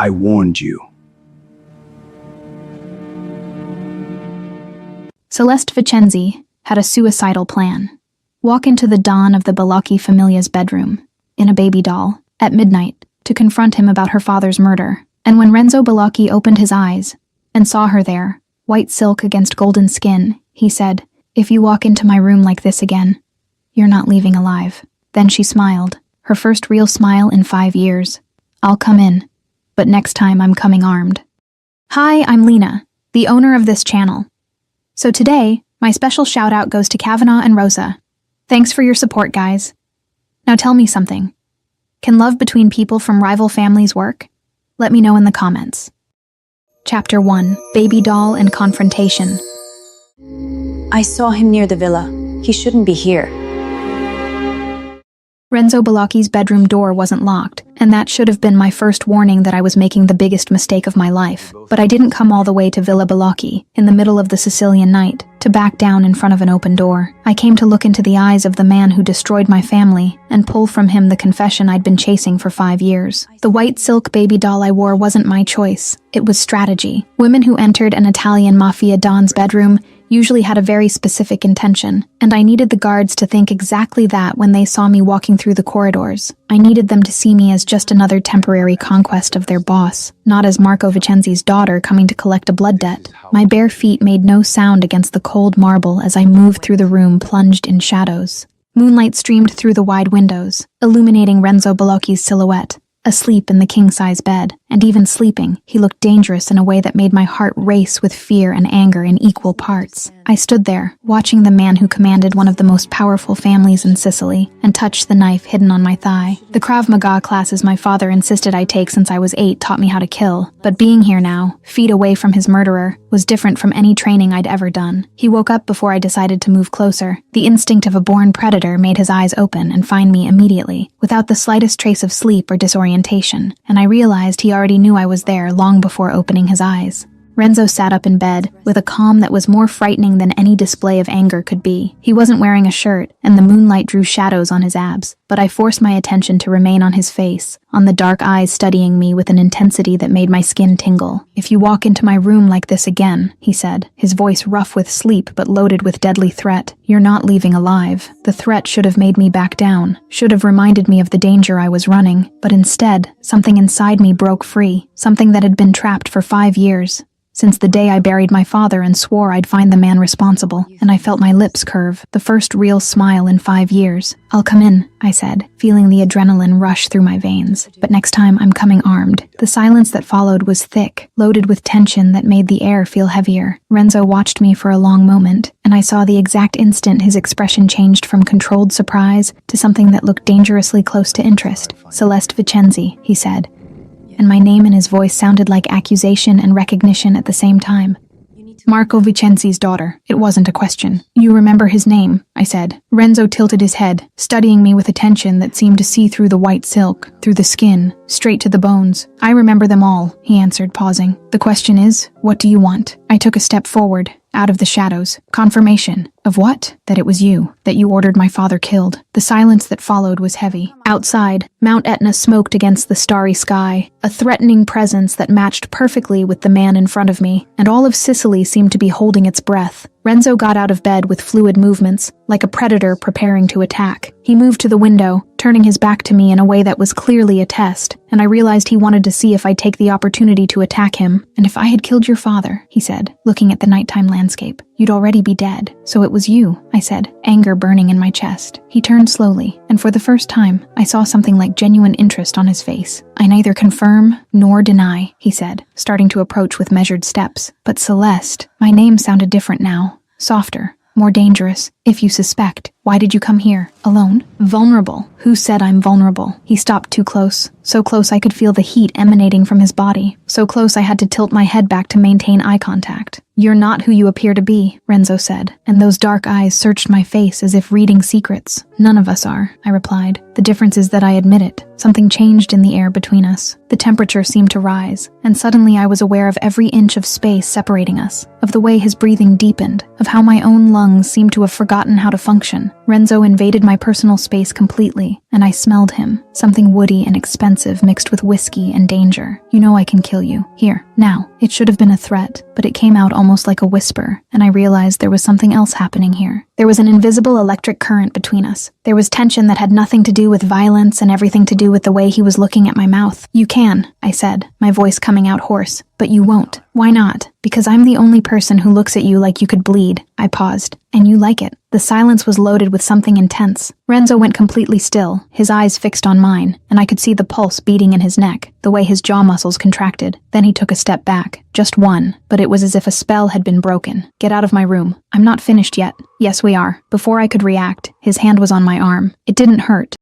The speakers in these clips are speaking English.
I warned you. Celeste Vicenzi had a suicidal plan. Walk into the Don of the Balocchi Familia's bedroom, in a baby doll, at midnight, to confront him about her father's murder. And when Renzo Balocchi opened his eyes and saw her there, white silk against golden skin, he said, "If you walk into my room like this again, you're not leaving alive." Then she smiled, her first real smile in 5 years. "I'll come in, but next time I'm coming armed." Hi, I'm Lena, the owner of this channel. So today, my special shout out goes to Kavanaugh and Rosa. Thanks for your support, guys. Now tell me something. Can love between people from rival families work? Let me know in the comments. Chapter 1, Baby Doll and Confrontation. I saw him near the villa. He shouldn't be here. Renzo Balocchi's bedroom door wasn't locked, and that should have been my first warning that I was making the biggest mistake of my life. But I didn't come all the way to Villa Balocchi, in the middle of the Sicilian night, to back down in front of an open door. I came to look into the eyes of the man who destroyed my family, and pull from him the confession I'd been chasing for 5 years. The white silk baby doll I wore wasn't my choice. It was strategy. Women who entered an Italian mafia don's bedroom usually had a very specific intention, and I needed the guards to think exactly that when they saw me walking through the corridors. I needed them to see me as just another temporary conquest of their boss, not as Marco Vicenzi's daughter coming to collect a blood debt. My bare feet made no sound against the cold marble as I moved through the room plunged in shadows. Moonlight streamed through the wide windows, illuminating Renzo Balocchi's silhouette. Asleep in the king-size bed, and even sleeping, he looked dangerous in a way that made my heart race with fear and anger in equal parts. I stood there, watching the man who commanded one of the most powerful families in Sicily, and touched the knife hidden on my thigh. The Krav Maga classes my father insisted I take since I was 8 taught me how to kill, but being here now, feet away from his murderer, was different from any training I'd ever done. He woke up before I decided to move closer. The instinct of a born predator made his eyes open and find me immediately, without the slightest trace of sleep or disorientation, and I realized he already knew I was there long before opening his eyes. Renzo sat up in bed, with a calm that was more frightening than any display of anger could be. He wasn't wearing a shirt, and the moonlight drew shadows on his abs, but I forced my attention to remain on his face, on the dark eyes studying me with an intensity that made my skin tingle. "If you walk into my room like this again," he said, his voice rough with sleep but loaded with deadly threat, "you're not leaving alive." The threat should have made me back down, should have reminded me of the danger I was running, but instead, something inside me broke free, something that had been trapped for 5 years. Since the day I buried my father and swore I'd find the man responsible, and I felt my lips curve, the first real smile in 5 years. "I'll come in," I said, feeling the adrenaline rush through my veins. "But next time I'm coming armed." The silence that followed was thick, loaded with tension that made the air feel heavier. Renzo watched me for a long moment, and I saw the exact instant his expression changed from controlled surprise to something that looked dangerously close to interest. "Celeste Vicenzi," he said, and my name in his voice sounded like accusation and recognition at the same time. "Marco Vicenzi's daughter." It wasn't a question. "You remember his name," I said. Renzo tilted his head, studying me with attention that seemed to see through the white silk, through the skin, straight to the bones. "I remember them all," he answered, pausing. "The question is, what do you want?" I took a step forward, out of the shadows. "Confirmation." "Of what?" "That it was you, that you ordered my father killed." The silence that followed was heavy. Outside, Mount Etna smoked against the starry sky, a threatening presence that matched perfectly with the man in front of me, and all of Sicily seemed to be holding its breath. Renzo got out of bed with fluid movements, like a predator preparing to attack. He moved to the window, turning his back to me in a way that was clearly a test, and I realized he wanted to see if I'd take the opportunity to attack him. "And if I had killed your father," he said, looking at the nighttime landscape, "you'd already be dead. So it was you," I said, anger burning in my chest. He turned slowly, and for the first time, I saw something like genuine interest on his face. "I neither confirm nor deny," he said, starting to approach with measured steps. "But Celeste," my name sounded different now, softer, more dangerous. "If you suspect, why did you come here? Alone? Vulnerable? Who said I'm vulnerable?" He stopped too close. So close I could feel the heat emanating from his body. So close I had to tilt my head back to maintain eye contact. "You're not who you appear to be," Renzo said, and those dark eyes searched my face as if reading secrets. "None of us are," I replied. "The difference is that I admit it." Something changed in the air between us. The temperature seemed to rise, and suddenly I was aware of every inch of space separating us, of the way his breathing deepened, of how my own lungs seemed to have forgotten forgotten how to function. Renzo invaded my personal space completely, and I smelled him. Something woody and expensive mixed with whiskey and danger. You know I can kill you. Here, now. It should have been a threat, but it came out almost like a whisper, and I realized there was something else happening here. There was an invisible electric current between us. There was tension that had nothing to do with violence and everything to do with the way he was looking at my mouth. You can, I said, my voice coming out hoarse. But you won't. Why not? Because I'm the only person who looks at you like you could bleed. I paused. And you like it. The silence was loaded with something intense. Renzo went completely still, his eyes fixed on mine, and I could see the pulse beating in his neck, the way his jaw muscles contracted. Then he took a step back. Just one, but it was as if a spell had been broken. Get out of my room. I'm not finished yet. Yes, we are. Before I could react, his hand was on my arm. It didn't hurt.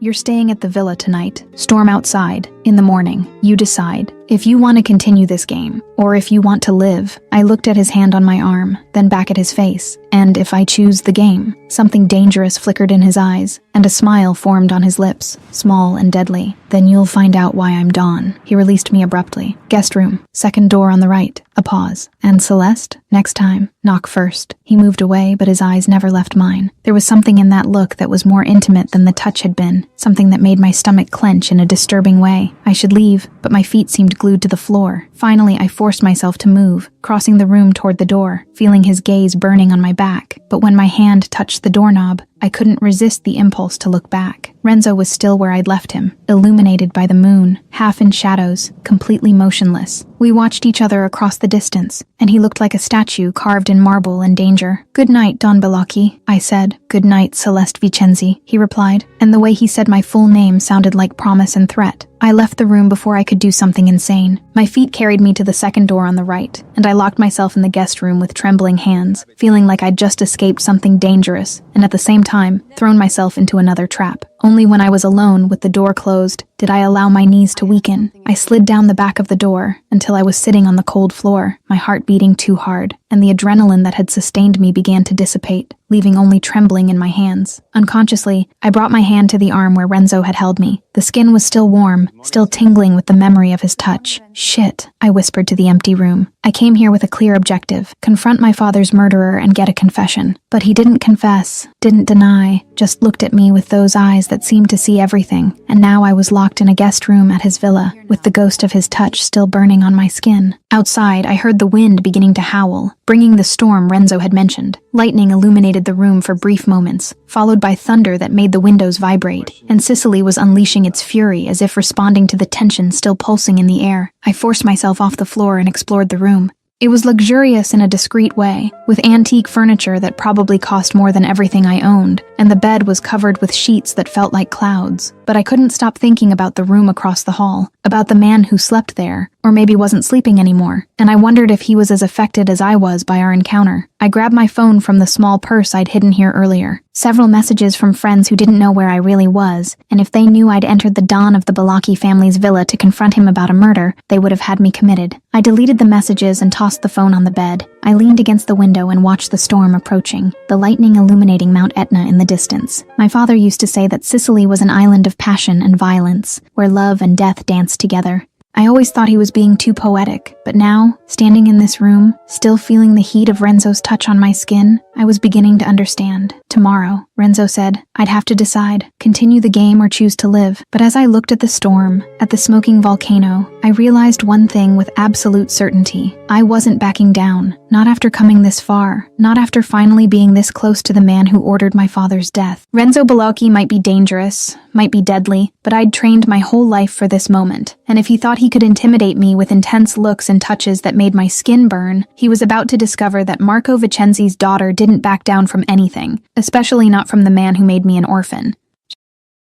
You're staying at the villa tonight. Storm outside. In the morning. You decide. If you want to continue this game, or if you want to live. I looked at his hand on my arm, then back at his face. And if I choose the game. Something dangerous flickered in his eyes, and a smile formed on his lips, small and deadly. Then you'll find out why I'm Dawn. He released me abruptly. Guest room. Second door on the right. A pause. And Celeste? Next time. Knock first. He moved away, but his eyes never left mine. There was something in that look that was more intimate than the touch had been. Something that made my stomach clench in a disturbing way. I should leave, but my feet seemed glued to the floor. Finally, I forced myself to move, crossing the room toward the door, feeling his gaze burning on my back. But when my hand touched the doorknob, I couldn't resist the impulse to look back. Renzo was still where I'd left him, illuminated by the moon, half in shadows, completely motionless. We watched each other across the distance, and he looked like a statue carved in marble and danger. "Good night, Don Bellocchi," I said. "Good night, Celeste Vicenzi," he replied, and the way he said my full name sounded like promise and threat. I left the room before I could do something insane. My feet carried me to the second door on the right, and I locked myself in the guest room with trembling hands, feeling like I'd just escaped something dangerous, and at the same time, thrown myself into another trap. Only when I was alone, with the door closed, did I allow my knees to weaken. I slid down the back of the door, until I was sitting on the cold floor, my heart beating too hard, and the adrenaline that had sustained me began to dissipate, leaving only trembling in my hands. Unconsciously, I brought my hand to the arm where Renzo had held me. The skin was still warm, still tingling with the memory of his touch. "Shit," I whispered to the empty room. I came here with a clear objective, confront my father's murderer and get a confession. But he didn't confess, didn't deny, just looked at me with those eyes that seemed to see everything. And now I was locked in a guest room at his villa, with the ghost of his touch still burning on my skin. Outside, I heard the wind beginning to howl, bringing the storm Renzo had mentioned. Lightning illuminated the room for brief moments, followed by thunder that made the windows vibrate, and Sicily was unleashing its fury as if responding to the tension still pulsing in the air. I forced myself off the floor and explored the room. It was luxurious in a discreet way, with antique furniture that probably cost more than everything I owned, and the bed was covered with sheets that felt like clouds. But I couldn't stop thinking about the room across the hall, about the man who slept there, or maybe wasn't sleeping anymore, and I wondered if he was as affected as I was by our encounter. I grabbed my phone from the small purse I'd hidden here earlier. Several messages from friends who didn't know where I really was, and if they knew I'd entered the Don of the Bellocchi family's villa to confront him about a murder, they would have had me committed. I deleted the messages and tossed the phone on the bed. I leaned against the window and watched the storm approaching, the lightning illuminating Mount Etna in the distance. My father used to say that Sicily was an island of passion and violence, where love and death danced together. I always thought he was being too poetic, but now, standing in this room, still feeling the heat of Renzo's touch on my skin, I was beginning to understand. Tomorrow, Renzo said, I'd have to decide, continue the game or choose to live. But as I looked at the storm, at the smoking volcano, I realized one thing with absolute certainty. I wasn't backing down, not after coming this far, not after finally being this close to the man who ordered my father's death. Renzo Bellocchi might be dangerous, might be deadly, but I'd trained my whole life for this moment, and if he thought he could intimidate me with intense looks and touches that made my skin burn, he was about to discover that Marco Vicenzi's daughter didn't back down from anything, especially not from the man who made me an orphan.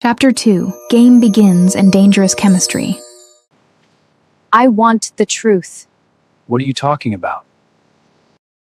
Chapter 2. Game begins and dangerous chemistry. I want the truth. What are you talking about?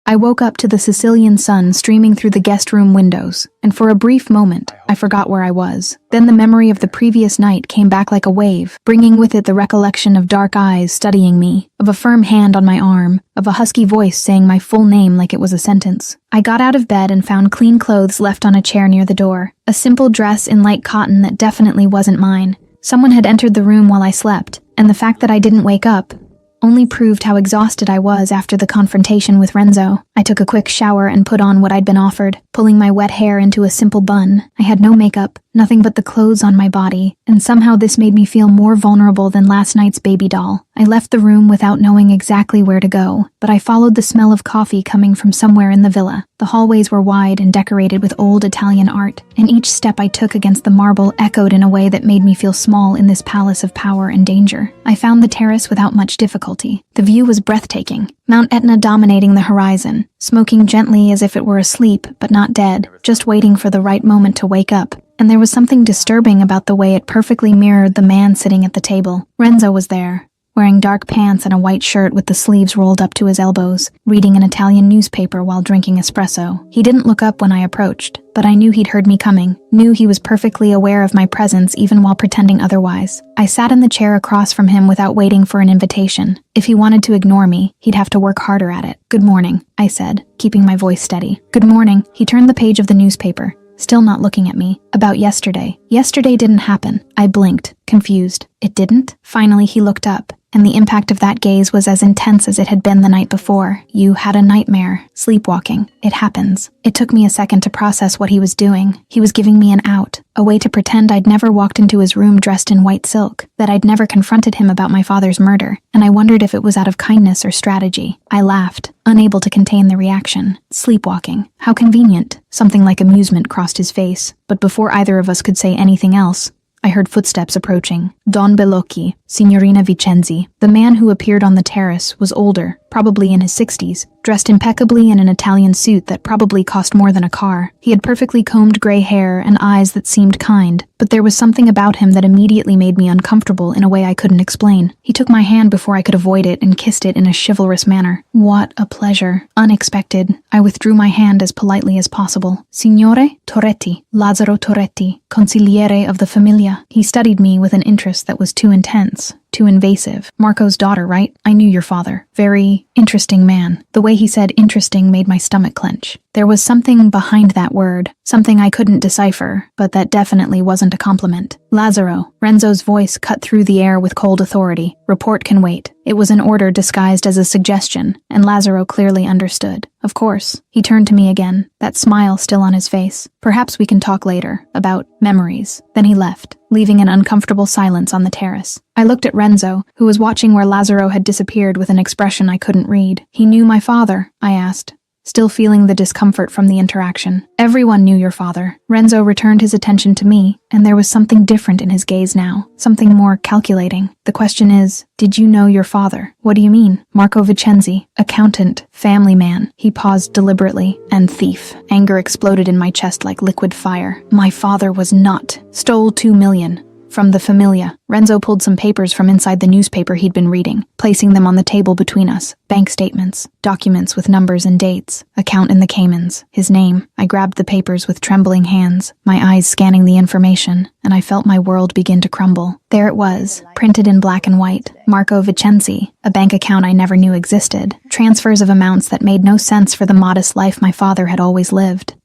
I woke up to the Sicilian sun streaming through the guest room windows, and for a brief moment, I forgot where I was. Then the memory of the previous night came back like a wave, bringing with it the recollection of dark eyes studying me, of a firm hand on my arm, of a husky voice saying my full name like it was a sentence. I got out of bed and found clean clothes left on a chair near the door, a simple dress in light cotton that definitely wasn't mine. Someone had entered the room while I slept, and the fact that I didn't wake up, only proved how exhausted I was after the confrontation with Renzo. I took a quick shower and put on what I'd been offered, pulling my wet hair into a simple bun. I had no makeup, nothing but the clothes on my body, and somehow this made me feel more vulnerable than last night's baby doll. I left the room without knowing exactly where to go, but I followed the smell of coffee coming from somewhere in the villa. The hallways were wide and decorated with old Italian art, and each step I took against the marble echoed in a way that made me feel small in this palace of power and danger. I found the terrace without much difficulty. The view was breathtaking. Mount Etna dominating the horizon, smoking gently as if it were asleep but not dead, just waiting for the right moment to wake up. And there was something disturbing about the way it perfectly mirrored the man sitting at the table. Renzo was there, wearing dark pants and a white shirt with the sleeves rolled up to his elbows, reading an Italian newspaper while drinking espresso. He didn't look up when I approached, but I knew he'd heard me coming, knew he was perfectly aware of my presence even while pretending otherwise. I sat in the chair across from him without waiting for an invitation. If he wanted to ignore me, he'd have to work harder at it. "Good morning," I said, keeping my voice steady. "Good morning." He turned the page of the newspaper, still not looking at me. "About yesterday." "Yesterday didn't happen." I blinked, confused. "It didn't?" Finally, he looked up, and the impact of that gaze was as intense as it had been the night before. "You had a nightmare. Sleepwalking. It happens." It took me a second to process what he was doing. He was giving me an out, a way to pretend I'd never walked into his room dressed in white silk, that I'd never confronted him about my father's murder, and I wondered if it was out of kindness or strategy. I laughed, unable to contain the reaction. Sleepwalking. How convenient. Something like amusement crossed his face, but before either of us could say anything else, I heard footsteps approaching. Don Bellocchi, Signorina Vicenzi. The man who appeared on the terrace was older, probably in his 60s, dressed impeccably in an Italian suit that probably cost more than a car. He had perfectly combed gray hair and eyes that seemed kind, but there was something about him that immediately made me uncomfortable in a way I couldn't explain. He took my hand before I could avoid it and kissed it in a chivalrous manner. What a pleasure. Unexpected. I withdrew my hand as politely as possible. "Signore Torretti, Lazzaro Torretti, consigliere of the Famiglia." He studied me with an interest that was too intense, too invasive. "Marco's daughter, right? I knew your father. Very interesting man." The way he said interesting made my stomach clench. There was something behind that word, something I couldn't decipher, but that definitely wasn't a compliment. "Lazzaro." Renzo's voice cut through the air with cold authority. "Report can wait." It was an order disguised as a suggestion, and Lazzaro clearly understood. "Of course." He turned to me again, that smile still on his face. "Perhaps we can talk later, about memories." Then he left, leaving an uncomfortable silence on the terrace. I looked at Renzo, who was watching where Lazzaro had disappeared with an expression I couldn't read. "He knew my father?" I asked, still feeling the discomfort from the interaction. "Everyone knew your father." Renzo returned his attention to me, and there was something different in his gaze now, something more calculating. "The question is, did you know your father?" "What do you mean?" "Marco Vicenzi, accountant, family man." He paused deliberately. "And thief." Anger exploded in my chest like liquid fire. "My father was not. Stole 2 million. From the Famiglia." Renzo pulled some papers from inside the newspaper he'd been reading, placing them on the table between us. Bank statements, documents with numbers and dates, account in the Caymans, his name. I grabbed the papers with trembling hands, my eyes scanning the information, and I felt my world begin to crumble. There it was, printed in black and white. Marco Vicenzi, a bank account I never knew existed. Transfers of amounts that made no sense for the modest life my father had always lived.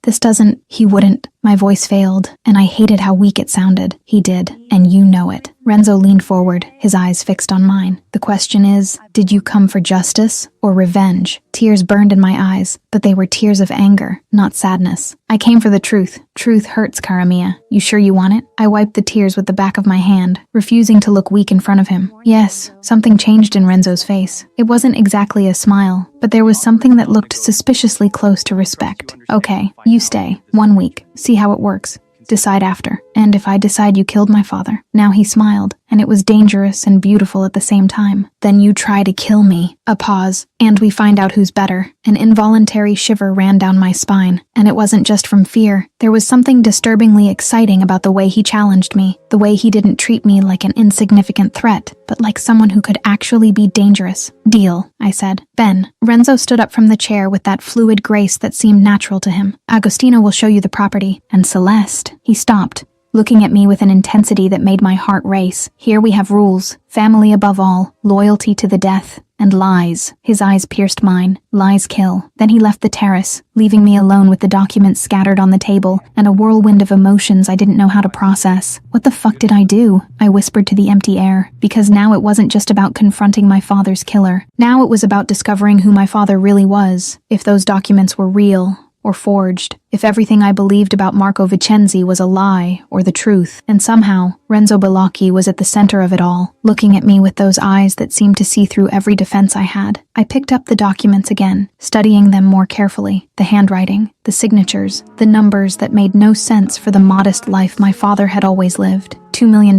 He wouldn't. My voice failed, and I hated how weak it sounded. "He did, and you know it." Renzo leaned forward, his eyes fixed on mine. "The question is, did you come for justice or revenge?" Tears burned in my eyes, but they were tears of anger, not sadness. "I came for the truth. Truth hurts, cara mia. You sure you want it?" I wiped the tears with the back of my hand, refusing to look weak in front of him. Yes, something changed in Renzo's face. It wasn't exactly a smile, but there was something that looked suspiciously close to respect. "Okay, you stay. 1 week. See how it works. Decide after. And if I decide you killed my father." Now he smiled, and it was dangerous and beautiful at the same time. "Then you try to kill me." A pause, and we find out who's better. An involuntary shiver ran down my spine, and it wasn't just from fear. There was something disturbingly exciting about the way he challenged me, the way he didn't treat me like an insignificant threat, but like someone who could actually be dangerous. "Deal," I said. "Ben." Renzo stood up from the chair with that fluid grace that seemed natural to him. "Agostino will show you the property. And Celeste." He stopped, looking at me with an intensity that made my heart race. "Here we have rules. Family above all. Loyalty to the death. And lies. His eyes pierced mine. Lies kill. Then he left the terrace, leaving me alone with the documents scattered on the table and a whirlwind of emotions I didn't know how to process. What the fuck did I do? I whispered to the empty air, because now it wasn't just about confronting my father's killer. Now it was about discovering who my father really was, if those documents were real or forged, if everything I believed about Marco Vincenzi was a lie or the truth. And somehow, Renzo Bellocchi was at the center of it all, looking at me with those eyes that seemed to see through every defense I had. I picked up the documents again, studying them more carefully. The handwriting, the signatures, the numbers that made no sense for the modest life my father had always lived. $2 million.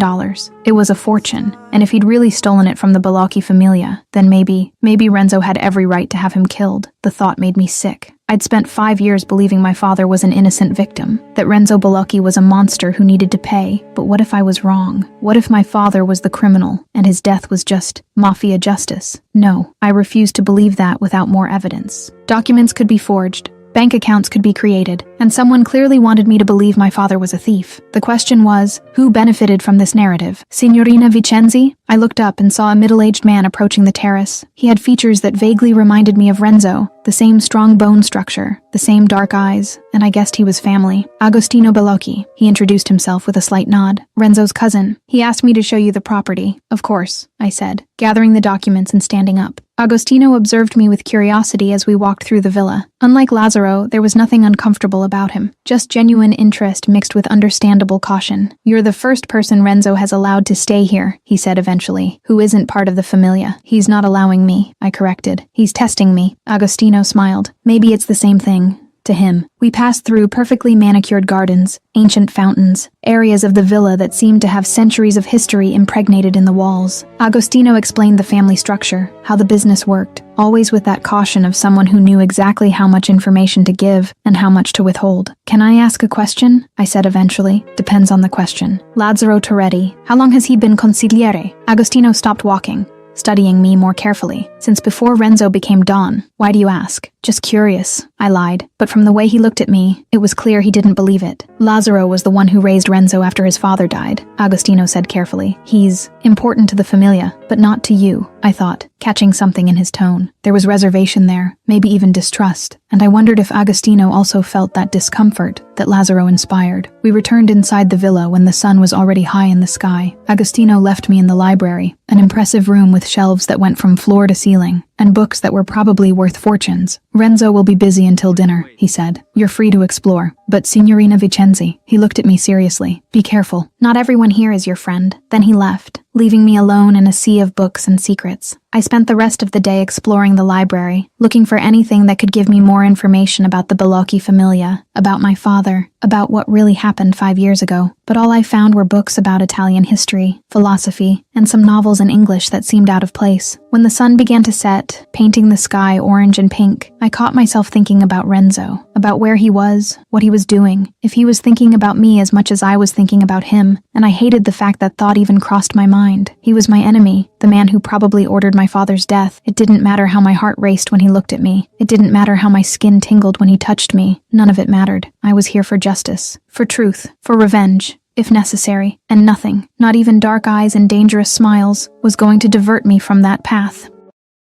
It was a fortune, and if he'd really stolen it from the Bellocchi familia, then maybe Renzo had every right to have him killed. The thought made me sick. I'd spent 5 years believing my father was an innocent victim, that Renzo Bellocchi was a monster who needed to pay. But what if I was wrong? What if my father was the criminal, and his death was just mafia justice? No, I refused to believe that without more evidence. Documents could be forged. Bank accounts could be created, and someone clearly wanted me to believe my father was a thief. The question was, who benefited from this narrative? Signorina Vincenzi? I looked up and saw a middle-aged man approaching the terrace. He had features that vaguely reminded me of Renzo, the same strong bone structure, the same dark eyes, and I guessed he was family. Agostino Bellocchi. He introduced himself with a slight nod. Renzo's cousin. He asked me to show you the property. Of course, I said, gathering the documents and standing up. Agostino observed me with curiosity as we walked through the villa. Unlike Lazzaro, there was nothing uncomfortable about him, just genuine interest mixed with understandable caution. "You're the first person Renzo has allowed to stay here," he said eventually, "who isn't part of the familia." "He's not allowing me," I corrected. "He's testing me." Agostino smiled. "Maybe it's the same thing to him." We passed through perfectly manicured gardens, ancient fountains, areas of the villa that seemed to have centuries of history impregnated in the walls. Agostino explained the family structure, how the business worked, always with that caution of someone who knew exactly how much information to give and how much to withhold. "Can I ask a question?" I said eventually. "Depends on the question." "Lazzaro Toretti, how long has he been consigliere?" Agostino stopped walking, studying me more carefully. "Since before Renzo became Don." "Why do you ask?" "Just curious," I lied, but from the way he looked at me, it was clear he didn't believe it. "Lazzaro was the one who raised Renzo after his father died," Agostino said carefully. "He's important to the familia, but not to you," I thought, catching something in his tone. There was reservation there, maybe even distrust, and I wondered if Agostino also felt that discomfort that Lazzaro inspired. We returned inside the villa when the sun was already high in the sky. Agostino left me in the library, an impressive room with shelves that went from floor to ceiling, and books that were probably worth fortunes. "Renzo will be busy until dinner," he said. "You're free to explore. But Signorina Vincenzi," he looked at me seriously, "be careful. Not everyone here is your friend." Then he left, leaving me alone in a sea of books and secrets. I spent the rest of the day exploring the library, looking for anything that could give me more information about the Bellocchi familia, about my father, about what really happened 5 years ago. But all I found were books about Italian history, philosophy, and some novels in English that seemed out of place. When the sun began to set, painting the sky orange and pink, I caught myself thinking about Renzo, about where he was, what he was doing, if he was thinking about me as much as I was thinking about him, and I hated the fact that thought even crossed my mind. He was my enemy, the man who probably ordered my father's death. It didn't matter how my heart raced when he looked at me. It didn't matter how my skin tingled when he touched me. None of it mattered. I was here for justice, for truth, for revenge, if necessary, and nothing, not even dark eyes and dangerous smiles, was going to divert me from that path.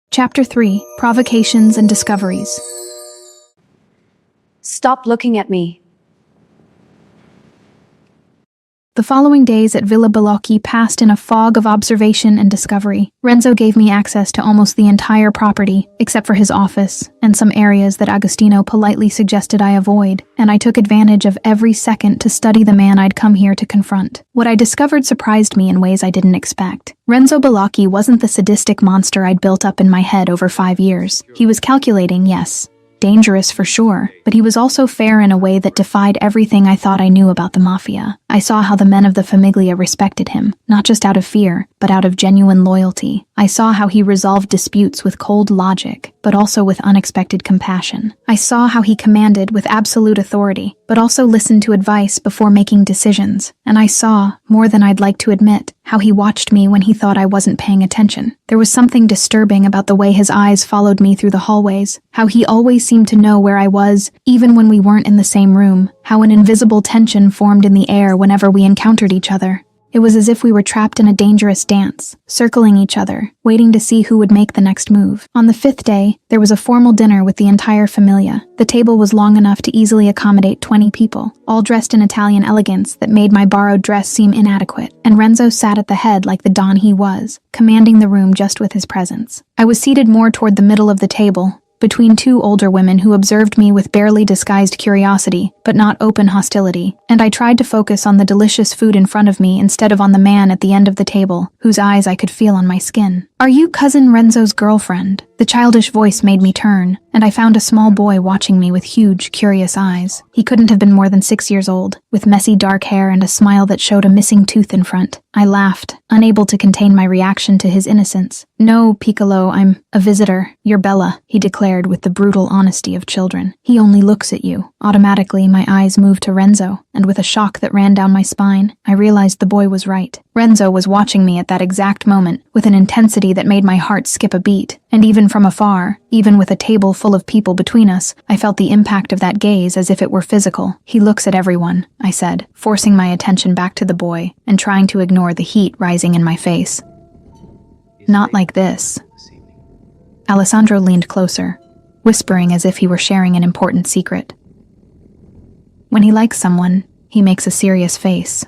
Chapter 3: Provocations and Discoveries. Stop looking at me. The following days at Villa Bellocchi passed in a fog of observation and discovery. Renzo gave me access to almost the entire property, except for his office, and some areas that Agostino politely suggested I avoid, and I took advantage of every second to study the man I'd come here to confront. What I discovered surprised me in ways I didn't expect. Renzo Bellocchi wasn't the sadistic monster I'd built up in my head over 5 years. He was calculating, yes. Dangerous for sure, but he was also fair in a way that defied everything I thought I knew about the mafia. I saw how the men of the Famiglia respected him, not just out of fear, but out of genuine loyalty. I saw how he resolved disputes with cold logic, but also with unexpected compassion. I saw how he commanded with absolute authority, but also listened to advice before making decisions. And I saw, more than I'd like to admit, how he watched me when he thought I wasn't paying attention. There was something disturbing about the way his eyes followed me through the hallways, how he always seemed to know where I was, even when we weren't in the same room, how an invisible tension formed in the air whenever we encountered each other. It was as if we were trapped in a dangerous dance, circling each other, waiting to see who would make the next move. On the 5th day, there was a formal dinner with the entire familia. The table was long enough to easily accommodate 20 people, all dressed in Italian elegance that made my borrowed dress seem inadequate, and Renzo sat at the head like the don he was, commanding the room just with his presence. I was seated more toward the middle of the table, between two older women who observed me with barely disguised curiosity, but not open hostility, and I tried to focus on the delicious food in front of me instead of on the man at the end of the table, whose eyes I could feel on my skin. "Are you Cousin Renzo's girlfriend?" The childish voice made me turn, and I found a small boy watching me with huge, curious eyes. He couldn't have been more than 6 years old, with messy dark hair and a smile that showed a missing tooth in front. I laughed, unable to contain my reaction to his innocence. "No, Piccolo, I'm a visitor. You're Bella," he declared with the brutal honesty of children. "He only looks at you." Automatically, my eyes moved to Renzo, and with a shock that ran down my spine, I realized the boy was right. Renzo was watching me at that exact moment, with an intensity that made my heart skip a beat. And even from afar, even with a table full of people between us, I felt the impact of that gaze as if it were physical. "He looks at everyone," I said, forcing my attention back to the boy, and trying to ignore the heat rising in my face. "Not like this." Alessandro leaned closer, whispering as if he were sharing an important secret. "When he likes someone, he makes a serious face."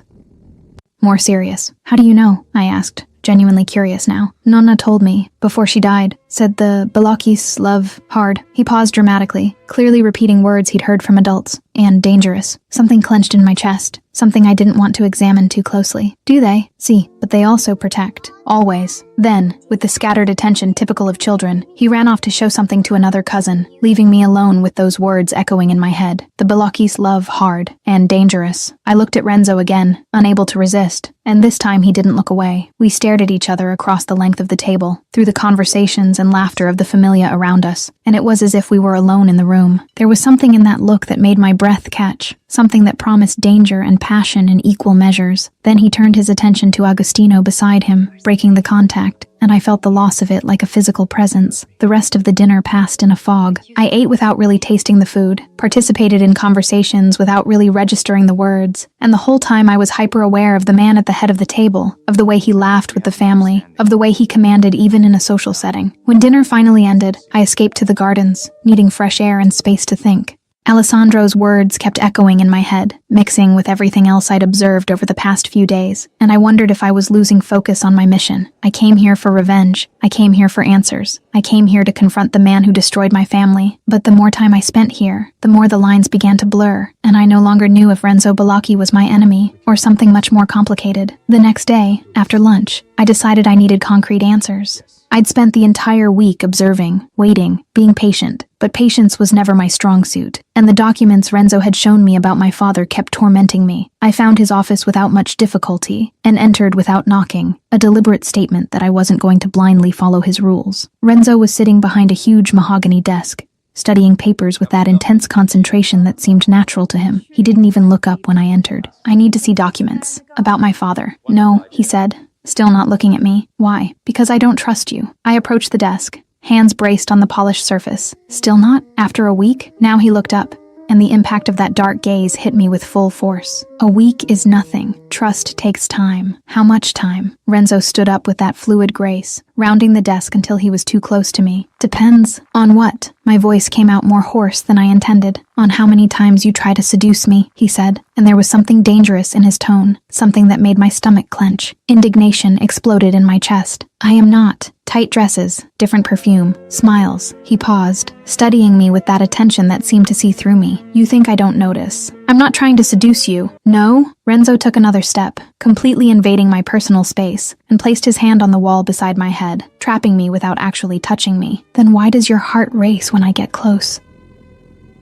"More serious. How do you know?" I asked, genuinely curious now. "Nonna told me, before she died, said the Balakis love hard." He paused dramatically, clearly repeating words he'd heard from adults. "And dangerous." Something clenched in my chest, something I didn't want to examine too closely. "Do they?" "See, but they also protect. Always." Then, with the scattered attention typical of children, he ran off to show something to another cousin, leaving me alone with those words echoing in my head. "The Balakis love hard and dangerous." I looked at Renzo again, unable to resist, and this time he didn't look away. We stared at each other across the length of the table, through the conversations and laughter of the familia around us, and it was as if we were alone in the room. There was something in that look that made my breath catch, something that promised danger and passion in equal measures. Then he turned his attention to Agostino beside him, breaking the contact, and I felt the loss of it like a physical presence. The rest of the dinner passed in a fog. I ate without really tasting the food, participated in conversations without really registering the words, and the whole time I was hyper-aware of the man at the head of the table, of the way he laughed with the family, of the way he commanded even in a social setting. When dinner finally ended, I escaped to the gardens, needing fresh air and space to think. Alessandro's words kept echoing in my head, mixing with everything else I'd observed over the past few days, and I wondered if I was losing focus on my mission. I came here for revenge. I came here for answers. I came here to confront the man who destroyed my family. But the more time I spent here, the more the lines began to blur, and I no longer knew if Renzo Balaki was my enemy, or something much more complicated. The next day, after lunch, I decided I needed concrete answers. I'd spent the entire week observing, waiting, being patient, but patience was never my strong suit, and the documents Renzo had shown me about my father kept tormenting me. I found his office without much difficulty, and entered without knocking, a deliberate statement that I wasn't going to blindly follow his rules. Renzo was sitting behind a huge mahogany desk, studying papers with that intense concentration that seemed natural to him. He didn't even look up when I entered. "I need to see documents. About my father." "No," he said, still not looking at me. "Why?" "Because I don't trust you." I approached the desk, hands braced on the polished surface. "Still not? After a week?" Now he looked up, and the impact of that dark gaze hit me with full force. "A week is nothing. Trust takes time." "How much time?" Renzo stood up with that fluid grace, rounding the desk until he was too close to me. "Depends. On what?" My voice came out more hoarse than I intended. "On how many times you try to seduce me," he said, and there was something dangerous in his tone, something that made my stomach clench. Indignation exploded in my chest. "I am not." Tight dresses, different perfume, smiles. He paused, studying me with that attention that seemed to see through me. "You think I don't notice? I'm not trying to seduce you." "No?" Renzo took another step, completely invading my personal space, and placed his hand on the wall beside my head, trapping me without actually touching me. "Then why does your heart race when I get close?"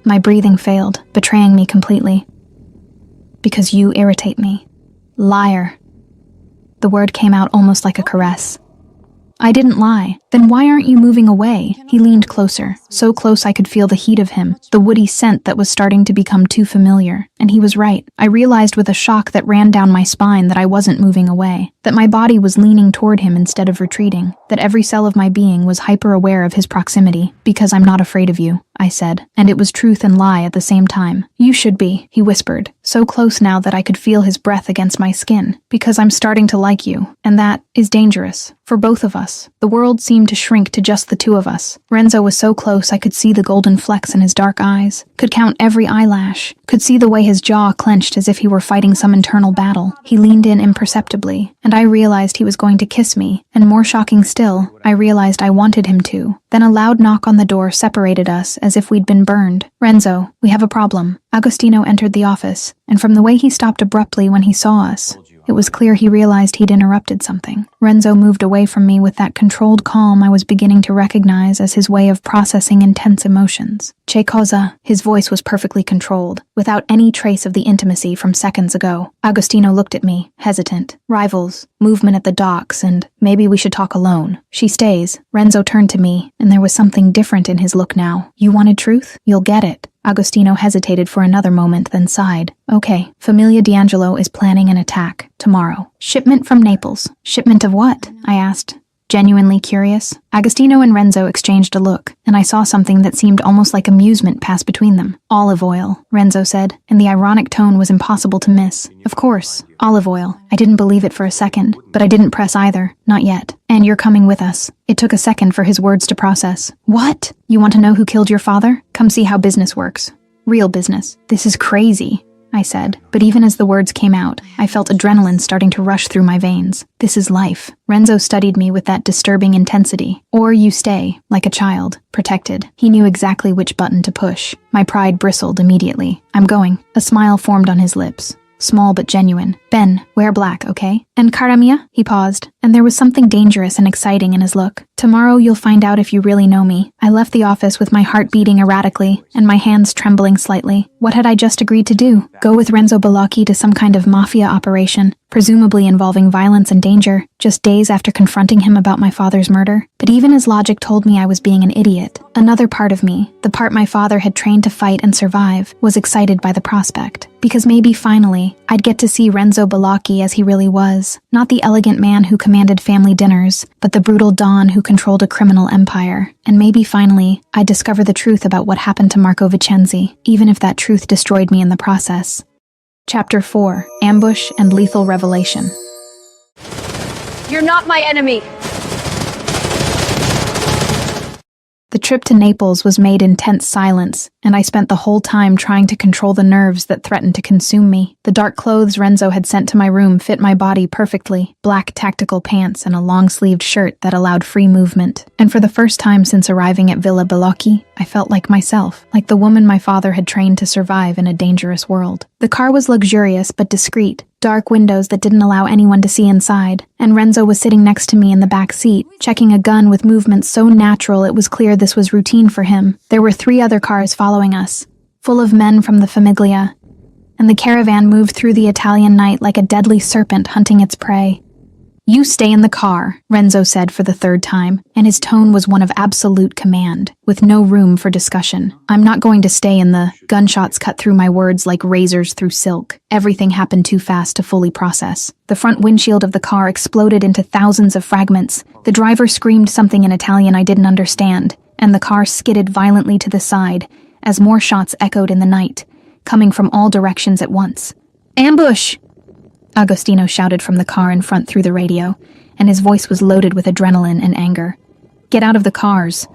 My breathing failed, betraying me completely. "Because you irritate me." "Liar." The word came out almost like a caress. "I didn't lie." "Then why aren't you moving away?" He leaned closer, so close I could feel the heat of him, the woody scent that was starting to become too familiar. And he was right. I realized with a shock that ran down my spine that I wasn't moving away, that my body was leaning toward him instead of retreating, that every cell of my being was hyper-aware of his proximity. "Because I'm not afraid of you," I said, and it was truth and lie at the same time. You should be, he whispered, so close now that I could feel his breath against my skin, because I'm starting to like you, and that is dangerous. For both of us. The world seemed to shrink to just the two of us. Renzo was so close I could see the golden flecks in his dark eyes, could count every eyelash, could see the way his jaw clenched as if he were fighting some internal battle. He leaned in imperceptibly, and I realized he was going to kiss me, and more shocking still, I realized I wanted him to. Then a loud knock on the door separated us as if we'd been burned. Renzo, we have a problem. Agostino entered the office, and from the way he stopped abruptly when he saw us, it was clear he realized he'd interrupted something. Renzo moved away from me with that controlled calm I was beginning to recognize as his way of processing intense emotions. Che cosa? His voice was perfectly controlled, without any trace of the intimacy from seconds ago. Agostino looked at me, hesitant. Rivals, movement at the docks, and maybe we should talk alone. She stays. Renzo turned to me, and there was something different in his look now. You wanted truth? You'll get it. Agostino hesitated for another moment, then sighed. Okay, Familia D'Angelo is planning an attack. Tomorrow. Shipment from Naples. Shipment of what? I asked, genuinely curious. Agostino and Renzo exchanged a look, and I saw something that seemed almost like amusement pass between them. Olive oil, Renzo said, and the ironic tone was impossible to miss. Of course, olive oil. I didn't believe it for a second, but I didn't press either. Not yet. And you're coming with us. It took a second for his words to process. What? You want to know who killed your father? Come see how business works. Real business. This is crazy, I said, but even as the words came out, I felt adrenaline starting to rush through my veins. This is life. Renzo studied me with that disturbing intensity. Or you stay, like a child, protected. He knew exactly which button to push. My pride bristled immediately. I'm going. A smile formed on his lips. Small but genuine. Ben, wear black, okay? And cara mia? He paused, and there was something dangerous and exciting in his look. Tomorrow you'll find out if you really know me. I left the office with my heart beating erratically, and my hands trembling slightly. What had I just agreed to do? Go with Renzo Balocchi to some kind of mafia operation, presumably involving violence and danger, just days after confronting him about my father's murder? But even as logic told me I was being an idiot, another part of me, the part my father had trained to fight and survive, was excited by the prospect. Because maybe finally, I'd get to see Renzo Balocchi as he really was. Not the elegant man who commanded family dinners, but the brutal Don who controlled a criminal empire. And maybe finally, I'd discover the truth about what happened to Marco Vicenzi, even if that truth destroyed me in the process. Chapter 4. Ambush and Lethal Revelation. You're not my enemy. The trip to Naples was made in tense silence, and I spent the whole time trying to control the nerves that threatened to consume me. The dark clothes Renzo had sent to my room fit my body perfectly, black tactical pants and a long-sleeved shirt that allowed free movement. And for the first time since arriving at Villa Balocchi, I felt like myself, like the woman my father had trained to survive in a dangerous world. The car was luxurious but discreet, dark windows that didn't allow anyone to see inside, and Renzo was sitting next to me in the back seat, checking a gun with movements so natural it was clear this was routine for him. There were 3 other cars following us, full of men from the Famiglia, and the caravan moved through the Italian night like a deadly serpent hunting its prey. You stay in the car, Renzo said for the 3rd time, and his tone was one of absolute command, with no room for discussion. I'm not going to stay in the... Gunshots cut through my words like razors through silk. Everything happened too fast to fully process. The front windshield of the car exploded into thousands of fragments. The driver screamed something in Italian I didn't understand, and the car skidded violently to the side, as more shots echoed in the night, coming from all directions at once. Ambush! Agostino shouted from the car in front through the radio, and his voice was loaded with adrenaline and anger. Get out of the cars.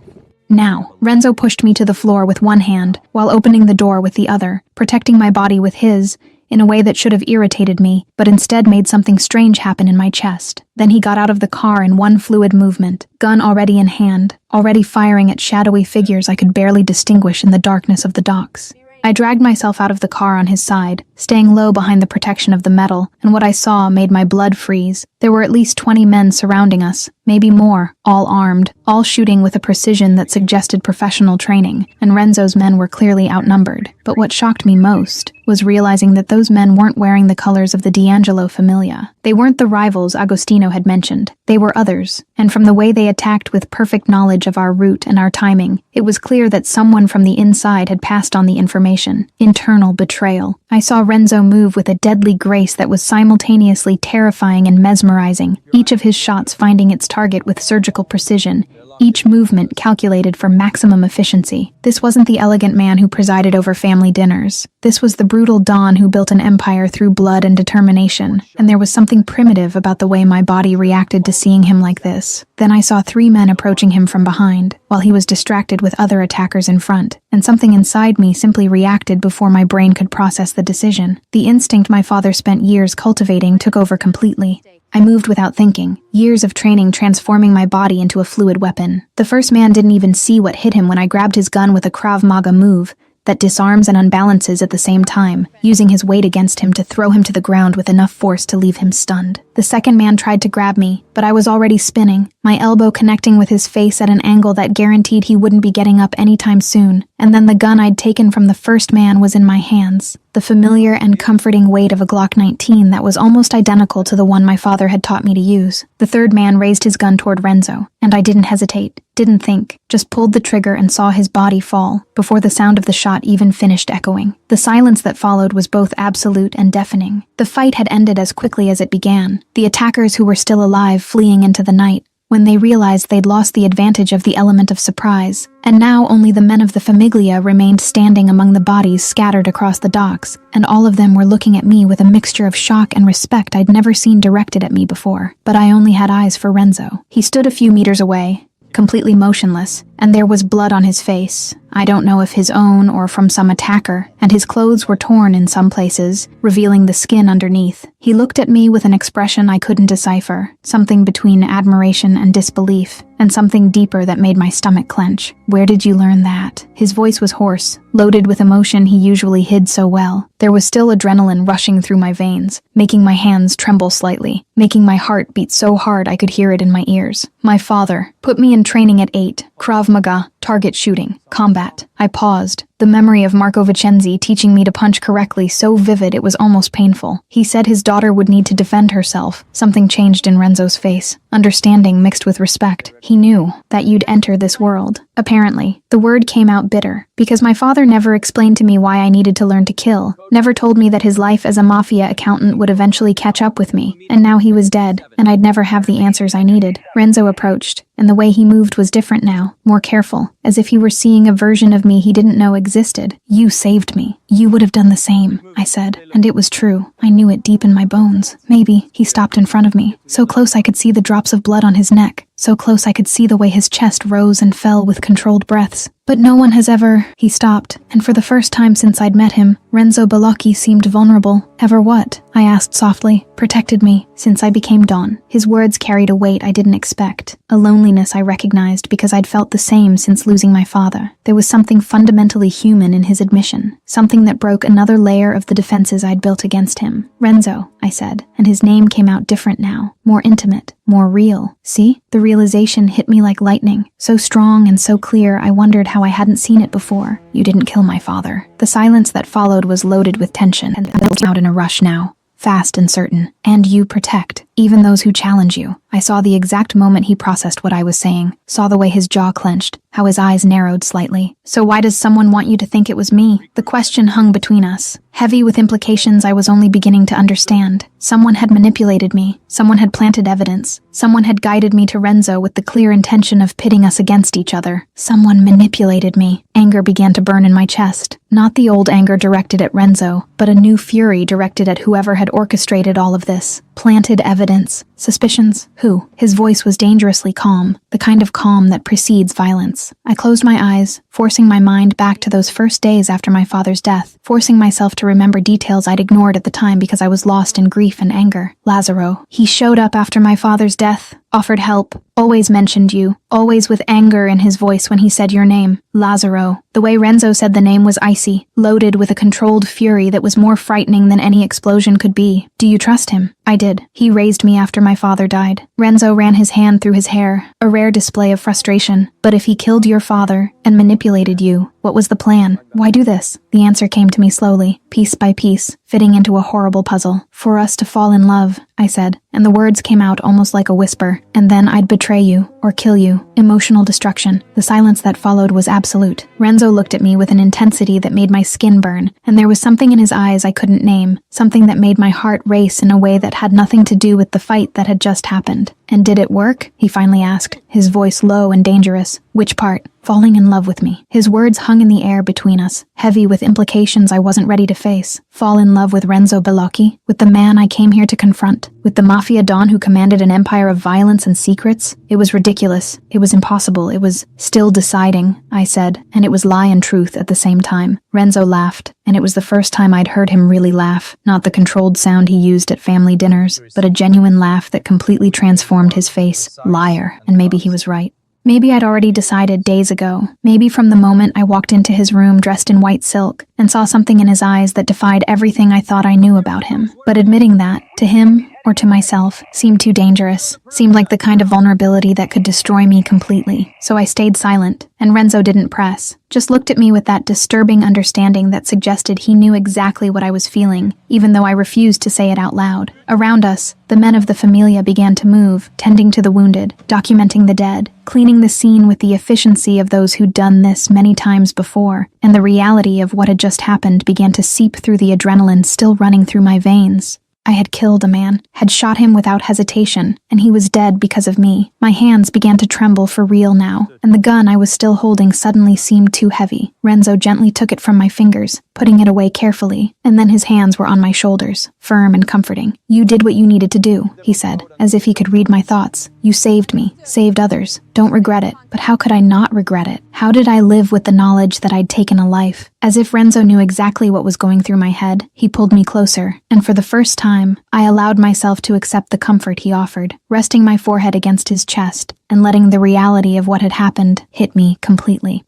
Now. Renzo pushed me to the floor with one hand, while opening the door with the other, protecting my body with his, in a way that should have irritated me, but instead made something strange happen in my chest. Then he got out of the car in one fluid movement, gun already in hand, already firing at shadowy figures I could barely distinguish in the darkness of the docks. I dragged myself out of the car on his side, staying low behind the protection of the metal, and what I saw made my blood freeze. There were at least 20 men surrounding us, maybe more, all armed, all shooting with a precision that suggested professional training, and Renzo's men were clearly outnumbered. But what shocked me most was realizing that those men weren't wearing the colors of the D'Angelo Familia. They weren't the rivals Agostino had mentioned. They were others, and from the way they attacked with perfect knowledge of our route and our timing, it was clear that someone from the inside had passed on the information. Internal betrayal. I saw Renzo move with a deadly grace that was simultaneously terrifying and mesmerizing, each of his shots finding its target with surgical precision, each movement calculated for maximum efficiency. This wasn't the elegant man who presided over family dinners. This was the brutal Don who built an empire through blood and determination, and there was something primitive about the way my body reacted to seeing him like this. Then I saw 3 men approaching him from behind, while he was distracted with other attackers in front, and something inside me simply reacted before my brain could process the decision. The instinct my father spent years cultivating took over completely. I moved without thinking, years of training transforming my body into a fluid weapon. The first man didn't even see what hit him when I grabbed his gun with a Krav Maga move that disarms and unbalances at the same time, using his weight against him to throw him to the ground with enough force to leave him stunned. The second man tried to grab me, but I was already spinning, my elbow connecting with his face at an angle that guaranteed he wouldn't be getting up anytime soon. And then the gun I'd taken from the first man was in my hands, the familiar and comforting weight of a Glock 19 that was almost identical to the one my father had taught me to use. The third man raised his gun toward Renzo, and I didn't hesitate, didn't think, just pulled the trigger and saw his body fall, before the sound of the shot even finished echoing. The silence that followed was both absolute and deafening. The fight had ended as quickly as it began, the attackers who were still alive fleeing into the night, when they realized they'd lost the advantage of the element of surprise, and now only the men of the Famiglia remained standing among the bodies scattered across the docks, and all of them were looking at me with a mixture of shock and respect I'd never seen directed at me before. But I only had eyes for Renzo. He stood a few meters away, completely motionless, and there was blood on his face. I don't know if his own or from some attacker, and his clothes were torn in some places, revealing the skin underneath. He looked at me with an expression I couldn't decipher, something between admiration and disbelief, and something deeper that made my stomach clench. "Where did you learn that?" His voice was hoarse, loaded with emotion he usually hid so well. There was still adrenaline rushing through my veins, making my hands tremble slightly, making my heart beat so hard I could hear it in my ears. My father put me in training at 8, Krav Maga, target shooting, combat. I paused, the memory of Marco Vicenzi teaching me to punch correctly so vivid it was almost painful. He said his daughter would need to defend herself. Something changed in Renzo's face, understanding mixed with respect. He knew that you'd enter this world. Apparently, the word came out bitter, because my father never explained to me why I needed to learn to kill, never told me that his life as a mafia accountant would eventually catch up with me, and now he was dead, and I'd never have the answers I needed. Renzo approached, and the way he moved was different now, more careful, as if he were seeing a version of me he didn't know existed. "You saved me. You would have done the same," I said, and it was true. I knew it deep in my bones. Maybe. He stopped in front of me, so close I could see the drops of blood on his neck, so close I could see the way his chest rose and fell with controlled breaths. "But no one has ever..." He stopped, and for the first time since I'd met him, Renzo Balocchi seemed vulnerable. "Ever what?" I asked softly. "Protected me, since I became Don." His words carried a weight I didn't expect, a loneliness I recognized because I'd felt the same since losing my father. There was something fundamentally human in his admission, something that broke another layer of the defenses I'd built against him. "Renzo," I said, and his name came out different now, more intimate, more real. See? The realization hit me like lightning, so strong and so clear I wondered how I hadn't seen it before. "You didn't kill my father." The silence that followed was loaded with tension, and I built out in a rush now, fast and certain. "And you protect, even those who challenge you." I saw the exact moment he processed what I was saying, saw the way his jaw clenched, how his eyes narrowed slightly. "So why does someone want you to think it was me?" The question hung between us, heavy with implications I was only beginning to understand. Someone had manipulated me, someone had planted evidence, someone had guided me to Renzo with the clear intention of pitting us against each other. Someone manipulated me. Anger began to burn in my chest. Not the old anger directed at Renzo, but a new fury directed at whoever had orchestrated all of this. Planted evidence. Suspicions? Who? His voice was dangerously calm, the kind of calm that precedes violence. I closed my eyes, forcing my mind back to those first days after my father's death, forcing myself to remember details I'd ignored at the time because I was lost in grief and anger. Lazaro. He showed up after my father's death, offered help, always mentioned you, always with anger in his voice when he said your name. Lazaro. The way Renzo said the name was icy, loaded with a controlled fury that was more frightening than any explosion could be. "Do you trust him?" I did. He raised me after my father died. Renzo ran his hand through his hair, a rare display of frustration. "But if he killed your father and manipulated you, what was the plan? Why do this?" The answer came to me slowly, piece by piece, fitting into a horrible puzzle. "For us to fall in love," I said, and the words came out almost like a whisper. "And then I'd betray you, or kill you." Emotional destruction. The silence that followed was absolute. Renzo looked at me with an intensity that made my skin burn, and there was something in his eyes I couldn't name, something that made my heart race in a way that had nothing to do with the fight that had just happened. "And did it work?" he finally asked, his voice low and dangerous. "Which part?" "Falling in love with me." His words hung in the air between us, heavy with implications I wasn't ready to face. Fall in love with Renzo Bellocchi? With the man I came here to confront? With the mafia don who commanded an empire of violence and secrets? It was ridiculous. It was impossible. It was still deciding, I said, and it was lie and truth at the same time. Renzo laughed, and it was the first time I'd heard him really laugh, not the controlled sound he used at family dinners, but a genuine laugh that completely transformed his face. Liar, and maybe he was right. Maybe I'd already decided days ago. Maybe from the moment I walked into his room dressed in white silk and saw something in his eyes that defied everything I thought I knew about him. But admitting that, to him, or to myself, seemed too dangerous, seemed like the kind of vulnerability that could destroy me completely. So I stayed silent, and Renzo didn't press, just looked at me with that disturbing understanding that suggested he knew exactly what I was feeling, even though I refused to say it out loud. Around us, the men of the Familia began to move, tending to the wounded, documenting the dead, cleaning the scene with the efficiency of those who'd done this many times before, and the reality of what had just happened began to seep through the adrenaline still running through my veins. I had killed a man, had shot him without hesitation, and he was dead because of me. My hands began to tremble for real now, and the gun I was still holding suddenly seemed too heavy. Renzo gently took it from my fingers, putting it away carefully, and then his hands were on my shoulders, firm and comforting. "You did what you needed to do," he said, as if he could read my thoughts. "You saved me, saved others. Don't regret it." But how could I not regret it? How did I live with the knowledge that I'd taken a life? As if Renzo knew exactly what was going through my head, he pulled me closer, and for the first time, I allowed myself to accept the comfort he offered, resting my forehead against his chest and letting the reality of what had happened hit me completely.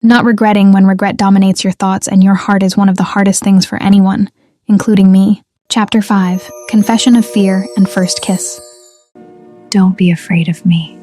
Not regretting when regret dominates your thoughts and your heart is one of the hardest things for anyone, including me. Chapter 5, Confession of Fear and First Kiss. Don't be afraid of me.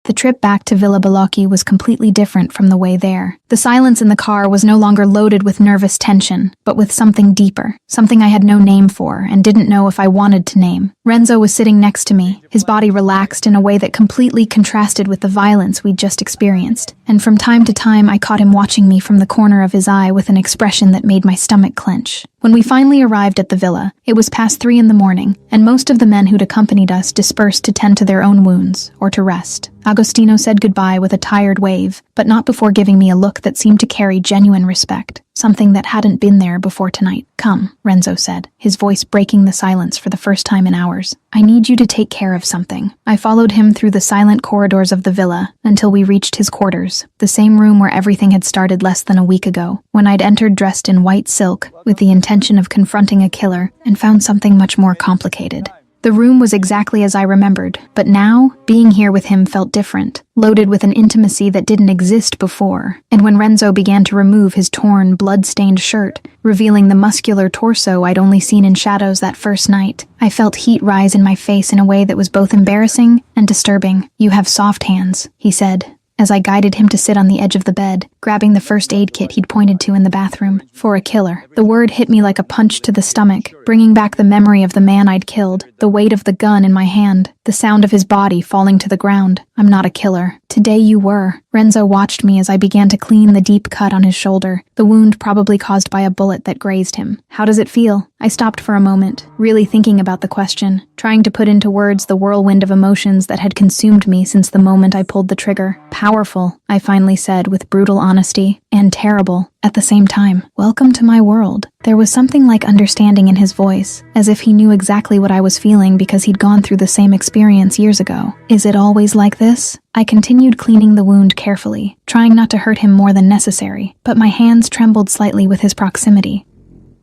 The trip back to Villa Bellocchi was completely different from the way there. The silence in the car was no longer loaded with nervous tension, but with something deeper, something I had no name for and didn't know if I wanted to name. Renzo was sitting next to me, his body relaxed in a way that completely contrasted with the violence we'd just experienced, and from time to time I caught him watching me from the corner of his eye with an expression that made my stomach clench. When we finally arrived at the villa, it was past 3 in the morning, and most of the men who'd accompanied us dispersed to tend to their own wounds, or to rest. Agostino said goodbye with a tired wave, but not before giving me a look that seemed to carry genuine respect, something that hadn't been there before tonight. "Come," Renzo said, his voice breaking the silence for the first time in hours. "I need you to take care of something." I followed him through the silent corridors of the villa until we reached his quarters, the same room where everything had started less than a week ago, when I'd entered dressed in white silk with the intention of confronting a killer and found something much more complicated. The room was exactly as I remembered, but now, being here with him felt different, loaded with an intimacy that didn't exist before. And when Renzo began to remove his torn, blood-stained shirt, revealing the muscular torso I'd only seen in shadows that first night, I felt heat rise in my face in a way that was both embarrassing and disturbing. "You have soft hands," he said, as I guided him to sit on the edge of the bed, grabbing the first aid kit he'd pointed to in the bathroom. "For a killer." The word hit me like a punch to the stomach, bringing back the memory of the man I'd killed, the weight of the gun in my hand, the sound of his body falling to the ground. "I'm not a killer. Today you were." Renzo watched me as I began to clean the deep cut on his shoulder, the wound probably caused by a bullet that grazed him. "How does it feel?" I stopped for a moment, really thinking about the question, trying to put into words the whirlwind of emotions that had consumed me since the moment I pulled the trigger. "Powerful," I finally said with brutal honesty, "and terrible at the same time. Welcome to my world." There was something like understanding in his voice, as if he knew exactly what I was feeling because he'd gone through the same experience years ago. "Is it always like this?" I continued cleaning the wound carefully, trying not to hurt him more than necessary, but my hands trembled slightly with his proximity,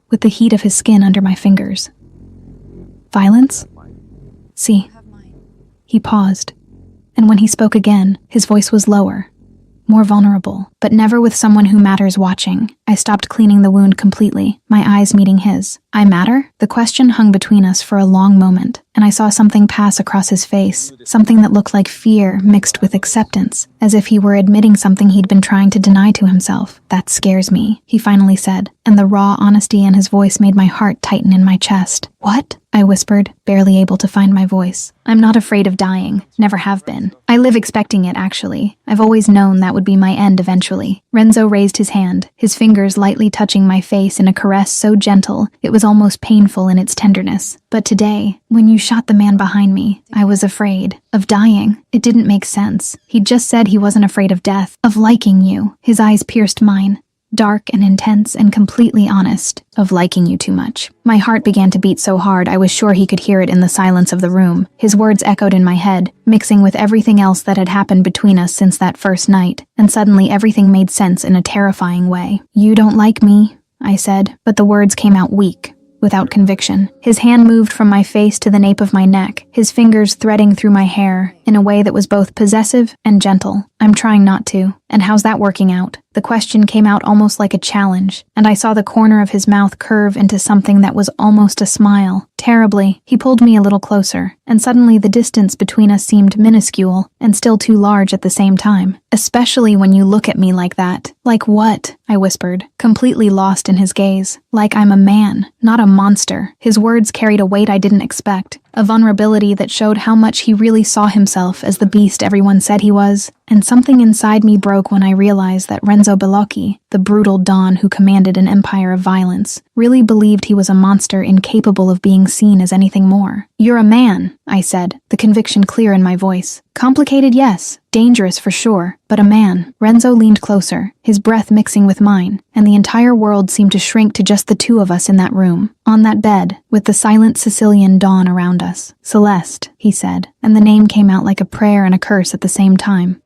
with the heat of his skin under my fingers. "Violence? See." He paused, and when he spoke again, his voice was lower, more vulnerable, but never with someone who matters watching. I stopped cleaning the wound completely, my eyes meeting his. "I matter?" The question hung between us for a long moment, and I saw something pass across his face, something that looked like fear mixed with acceptance, as if he were admitting something he'd been trying to deny to himself. "That scares me," he finally said, and the raw honesty in his voice made my heart tighten in my chest. "What?" I whispered, barely able to find my voice. "I'm not afraid of dying. Never have been. I live expecting it, actually. I've always known that would be my end eventually." Renzo raised his hand, his fingers lightly touching my face in a caress so gentle, it was almost painful in its tenderness. But today, when you shot the man behind me, I was afraid of dying. It didn't make sense. He'd just said he wasn't afraid of death, of liking you. His eyes pierced mine. Dark and intense and completely honest, of liking you too much. My heart began to beat so hard I was sure he could hear it in the silence of the room. His words echoed in my head, mixing with everything else that had happened between us since that first night, and suddenly everything made sense in a terrifying way. "You don't like me," I said, but the words came out weak, without conviction. His hand moved from my face to the nape of my neck, his fingers threading through my hair in a way that was both possessive and gentle. "I'm trying not to. And how's that working out?" The question came out almost like a challenge, and I saw the corner of his mouth curve into something that was almost a smile. Terribly, he pulled me a little closer, and suddenly the distance between us seemed minuscule and still too large at the same time. "Especially when you look at me like that." "Like what?" I whispered, completely lost in his gaze. "Like I'm a man, not a monster." His words carried a weight I didn't expect, a vulnerability that showed how much he really saw himself as the beast everyone said he was. And something inside me broke when I realized that Renzo Bellocchi, the brutal Don who commanded an empire of violence, really believed he was a monster incapable of being seen as anything more. "You're a man," I said, the conviction clear in my voice. "Complicated, yes. Dangerous for sure, but a man." Renzo leaned closer, his breath mixing with mine, and the entire world seemed to shrink to just the two of us in that room, on that bed, with the silent Sicilian dawn around us. "Celeste," he said, and the name came out like a prayer and a curse at the same time.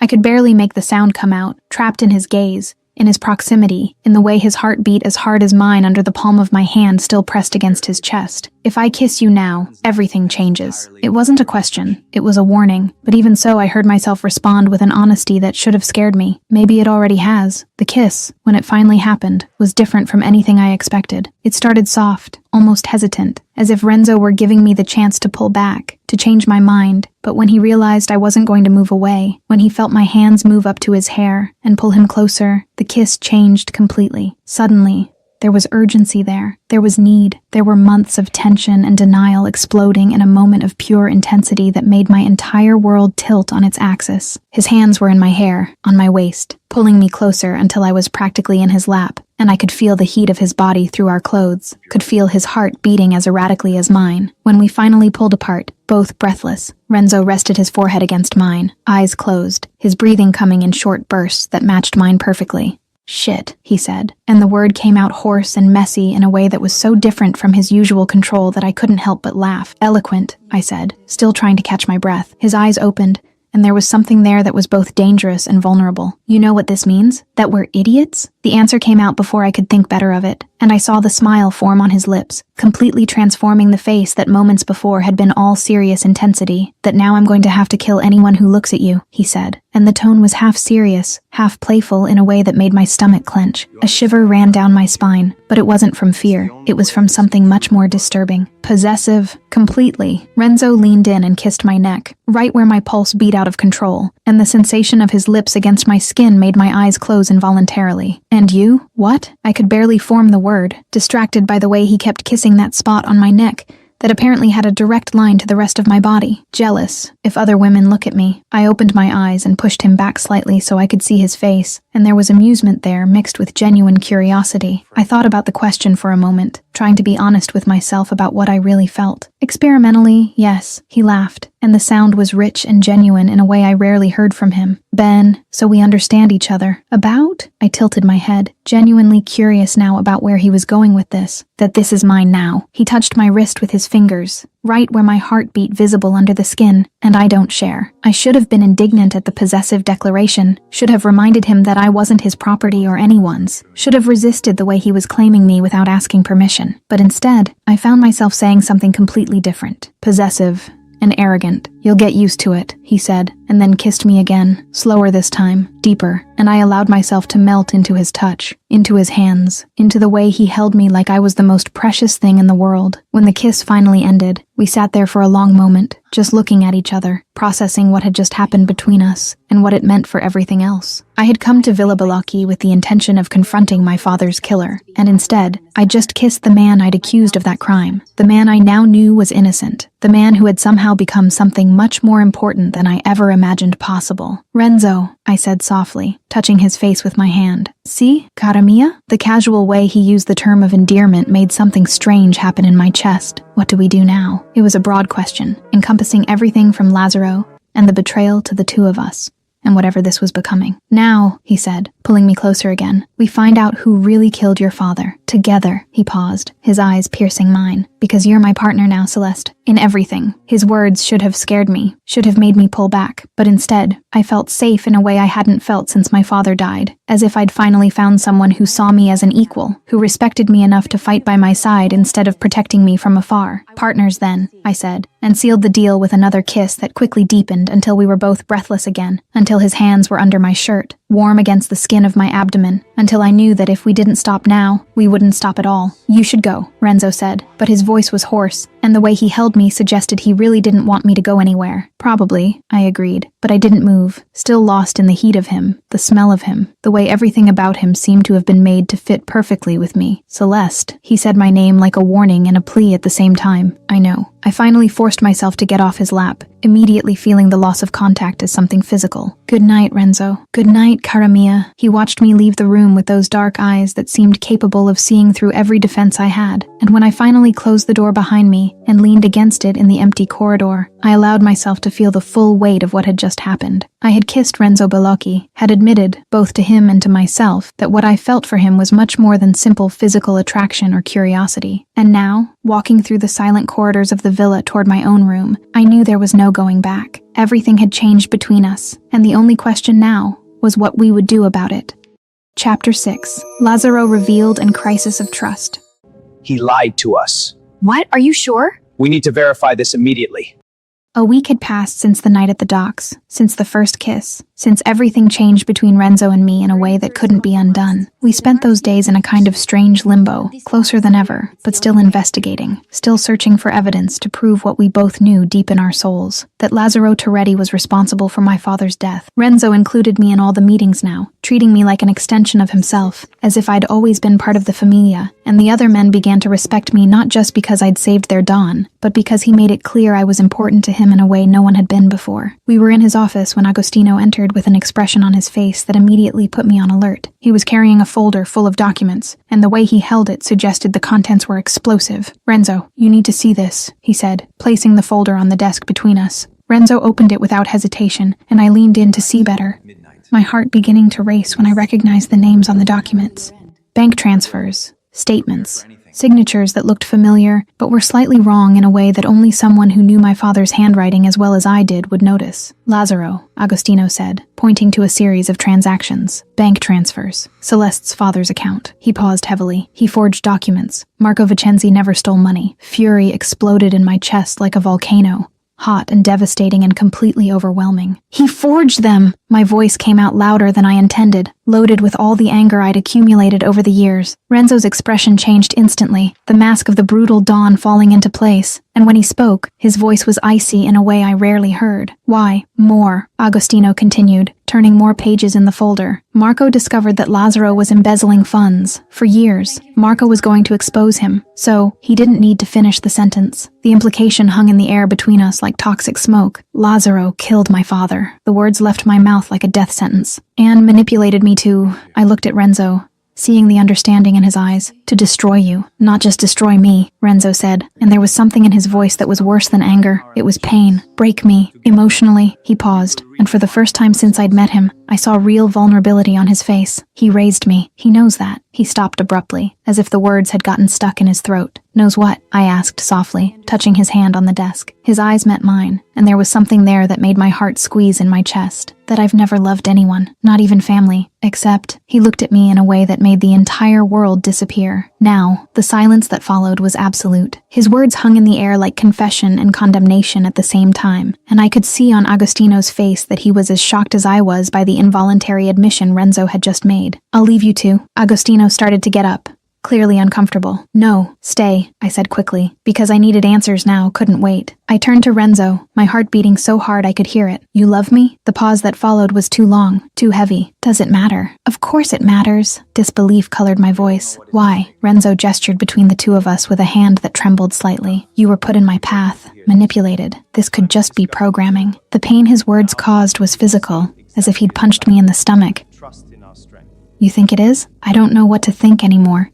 I could barely make the sound come out, trapped in his gaze, in his proximity, in the way his heart beat as hard as mine under the palm of my hand still pressed against his chest. "If I kiss you now, everything changes." It wasn't a question, it was a warning, but even so I heard myself respond with an honesty that should have scared me. Maybe it already has. The kiss, when it finally happened, was different from anything I expected. It started soft, almost hesitant, as if Renzo were giving me the chance to pull back, to change my mind. But when he realized I wasn't going to move away, when he felt my hands move up to his hair and pull him closer, the kiss changed completely. Suddenly, there was urgency there. There was need. There were months of tension and denial exploding in a moment of pure intensity that made my entire world tilt on its axis. His hands were in my hair, on my waist, pulling me closer until I was practically in his lap, and I could feel the heat of his body through our clothes, could feel his heart beating as erratically as mine. When we finally pulled apart, both breathless, Renzo rested his forehead against mine, eyes closed, his breathing coming in short bursts that matched mine perfectly. "Shit," he said, and the word came out hoarse and messy in a way that was so different from his usual control that I couldn't help but laugh. "Eloquent," I said, still trying to catch my breath. His eyes opened, and there was something there that was both dangerous and vulnerable. "You know what this means? That we're idiots?" The answer came out before I could think better of it, and I saw the smile form on his lips, completely transforming the face that moments before had been all serious intensity. "That now I'm going to have to kill anyone who looks at you," he said, and the tone was half serious, half playful in a way that made my stomach clench. A shiver ran down my spine, but it wasn't from fear. It was from something much more disturbing. Possessive, completely. Renzo leaned in and kissed my neck, right where my pulse beat out of control, and the sensation of his lips against my skin made my eyes close involuntarily. "And you? What?" I could barely form the word, distracted by the way he kept kissing that spot on my neck that apparently had a direct line to the rest of my body. "Jealous, if other women look at me." I opened my eyes and pushed him back slightly so I could see his face, and there was amusement there mixed with genuine curiosity. I thought about the question for a moment, trying to be honest with myself about what I really felt. "Experimentally, yes," he laughed, and the sound was rich and genuine in a way I rarely heard from him. "Ben, so we understand each other." "About?" I tilted my head, genuinely curious now about where he was going with this. "That this is mine now." He touched my wrist with his fingers, right where my heart beat visible under the skin, and I don't share. I should have been indignant at the possessive declaration, should have reminded him that I wasn't his property or anyone's, should have resisted the way he was claiming me without asking permission. But instead, I found myself saying something completely different. "Possessive and arrogant. You'll get used to it," he said, and then kissed me again, slower this time, deeper, and I allowed myself to melt into his touch, into his hands, into the way he held me like I was the most precious thing in the world. When the kiss finally ended, we sat there for a long moment, just looking at each other, processing what had just happened between us, and what it meant for everything else. I had come to Villa Bellocchi with the intention of confronting my father's killer, and instead, I just kissed the man I'd accused of that crime, the man I now knew was innocent, the man who had somehow become something something much more important than I ever imagined possible. Renzo, I said softly, touching his face with my hand. See, cara mia? The casual way he used the term of endearment made something strange happen in my chest. What do we do now? It was a broad question, encompassing everything from Lazaro and the betrayal to the two of us, and whatever this was becoming. Now, he said, pulling me closer again, we find out who really killed your father. Together, he paused, his eyes piercing mine. Because you're my partner now, Celeste. In everything. His words should have scared me, should have made me pull back. But instead, I felt safe in a way I hadn't felt since my father died. As if I'd finally found someone who saw me as an equal, who respected me enough to fight by my side instead of protecting me from afar. Partners then, I said, and sealed the deal with another kiss that quickly deepened until we were both breathless again, until his hands were under my shirt, warm against the skin of my abdomen, until I knew that if we didn't stop now, we wouldn't stop at all. You should go, Renzo said, but his voice was hoarse, and the way he held me suggested he really didn't want me to go anywhere. Probably, I agreed, but I didn't move, still lost in the heat of him, the smell of him, the way everything about him seemed to have been made to fit perfectly with me. Celeste, he said my name like a warning and a plea at the same time. I know. I finally forced myself to get off his lap, immediately feeling the loss of contact as something physical. Good night, Renzo. Good night, cara mia. He watched me leave the room with those dark eyes that seemed capable of seeing through every defense I had, and when I finally closed the door behind me and leaned against it in the empty corridor, I allowed myself to feel the full weight of what had just happened. I had kissed Renzo Bellocchi, had admitted, both to him and to myself, that what I felt for him was much more than simple physical attraction or curiosity. And now, walking through the silent corridors of the villa toward my own room, I knew there was no going back. Everything had changed between us, and the only question now was what we would do about it. Chapter 6. Lazaro revealed and crisis of trust. He lied to us. What? Are you sure? We need to verify this immediately. A week had passed since the night at the docks, since the first kiss, since everything changed between Renzo and me in a way that couldn't be undone. We spent those days in a kind of strange limbo, closer than ever, but still investigating, still searching for evidence to prove what we both knew deep in our souls, that Lazaro Toretti was responsible for my father's death. Renzo included me in all the meetings now, treating me like an extension of himself, as if I'd always been part of the familia, and the other men began to respect me not just because I'd saved their Don, but because he made it clear I was important to him in a way no one had been before. We were in his office when Agostino entered with an expression on his face that immediately put me on alert. He was carrying a folder full of documents, and the way he held it suggested the contents were explosive. Renzo, you need to see this, he said, placing the folder on the desk between us. Renzo opened it without hesitation, and I leaned in to see better, my heart beginning to race when I recognized the names on the documents. Bank transfers, statements, signatures that looked familiar, but were slightly wrong in a way that only someone who knew my father's handwriting as well as I did would notice. Lazaro, Agostino said, pointing to a series of transactions. Bank transfers. Celeste's father's account. He paused heavily. He forged documents. Marco Vicenzi never stole money. Fury exploded in my chest like a volcano. Hot and devastating and completely overwhelming. He forged them! My voice came out louder than I intended, loaded with all the anger I'd accumulated over the years. Renzo's expression changed instantly, the mask of the brutal Don falling into place, and when he spoke, his voice was icy in a way I rarely heard. Why? More, Agostino continued, turning more pages in the folder. Marco discovered that Lazaro was embezzling funds. For years, Marco was going to expose him, so he didn't need to finish the sentence. The implication hung in the air between us like toxic smoke. Lazaro killed my father. The words left my mouth like a death sentence. And manipulated me to... I looked at Renzo, seeing the understanding in his eyes. To destroy you, not just destroy me, Renzo said, and there was something in his voice that was worse than anger. It was pain. Break me. Emotionally, he paused, and for the first time since I'd met him, I saw real vulnerability on his face. He raised me. He knows that. He stopped abruptly, as if the words had gotten stuck in his throat. Knows what? I asked softly, touching his hand on the desk. His eyes met mine, and there was something there that made my heart squeeze in my chest. That I've never loved anyone, not even family, except... He looked at me in a way that made the entire world disappear. Now, the silence that followed was absolute. His words hung in the air like confession and condemnation at the same time, and I could see on Agostino's face that he was as shocked as I was by the involuntary admission Renzo had just made. I'll leave you two. Agostino started to get up, clearly uncomfortable. No, stay, I said quickly, because I needed answers now, couldn't wait. I turned to Renzo, my heart beating so hard I could hear it. You love me? The pause that followed was too long, too heavy. Does it matter? Of course it matters. Disbelief colored my voice. Why? Renzo gestured between the two of us with a hand that trembled slightly. You were put in my path, manipulated. This could just be programming. The pain his words caused was physical, as if he'd punched me in the stomach. You think it is? I don't know what to think anymore,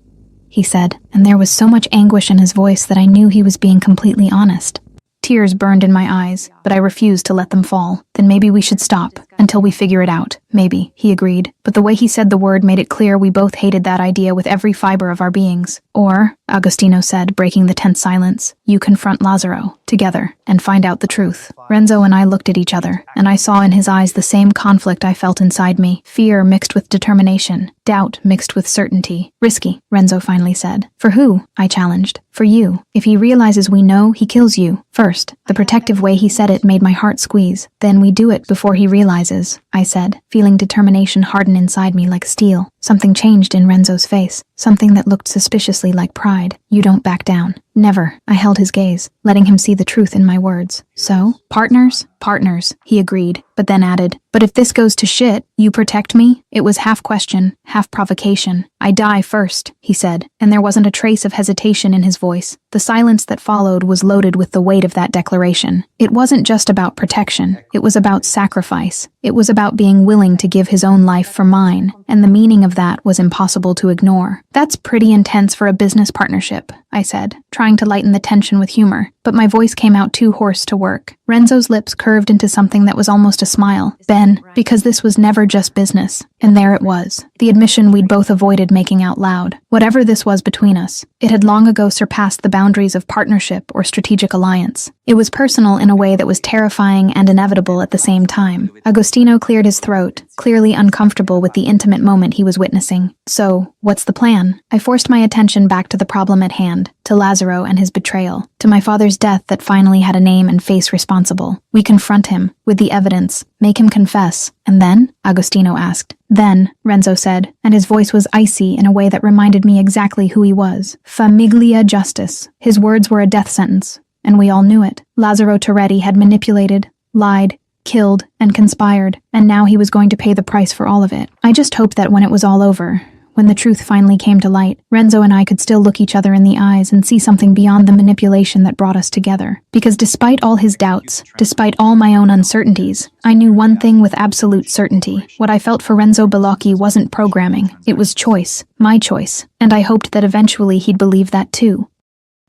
he said, and there was so much anguish in his voice that I knew he was being completely honest. Tears burned in my eyes, but I refused to let them fall. Then maybe we should stop, until we figure it out. Maybe, he agreed. But the way he said the word made it clear we both hated that idea with every fiber of our beings. Or, Agostino said, breaking the tense silence, you confront Lazzaro, together, and find out the truth. Renzo and I looked at each other, and I saw in his eyes the same conflict I felt inside me. Fear mixed with determination, doubt mixed with certainty. Risky, Renzo finally said. For who? I challenged. For you. If he realizes we know, he kills you. First, the protective way he said it made my heart squeeze. Then we do it before he realizes, I said, feeling determination harden inside me like steel. Something changed in Renzo's face, something that looked suspiciously like pride. You don't back down. Never. I held his gaze, letting him see the truth in my words. So, partners? Partners, he agreed, but then added, but if this goes to shit, you protect me? It was half question, half provocation. I die first, he said, and there wasn't a trace of hesitation in his voice. The silence that followed was loaded with the weight of that declaration. It wasn't just about protection. It was about sacrifice. It was about being willing to give his own life for mine, and the meaning of that was impossible to ignore. That's pretty intense for a business partnership, I said, trying to lighten the tension with humor, but my voice came out too hoarse to work. Renzo's lips curved into something that was almost a smile. Ben, because this was never just business. And there it was, the admission we'd both avoided making out loud. Whatever this was between us, it had long ago surpassed the boundaries of partnership or strategic alliance. It was personal in a way that was terrifying and inevitable at the same time. Agostino cleared his throat, clearly uncomfortable with the intimate moment he was witnessing. So, what's the plan? I forced my attention back to the problem at hand, to Lazzaro and his betrayal, to my father's death that finally had a name and face responsible. We confront him, with the evidence, make him confess, and then? Agostino asked. Then, Renzo said, and his voice was icy in a way that reminded me exactly who he was. Famiglia justice. His words were a death sentence, and we all knew it. Lazzaro Toretti had manipulated, lied, killed, and conspired, and now he was going to pay the price for all of it. I just hoped that when it was all over, when the truth finally came to light, Renzo and I could still look each other in the eyes and see something beyond the manipulation that brought us together. Because despite all his doubts, despite all my own uncertainties, I knew one thing with absolute certainty. What I felt for Renzo Bellocchi wasn't programming. It was choice. My choice. And I hoped that eventually he'd believe that too.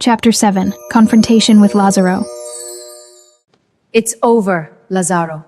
Chapter 7. Confrontation with Lazzaro. It's over, Lazzaro.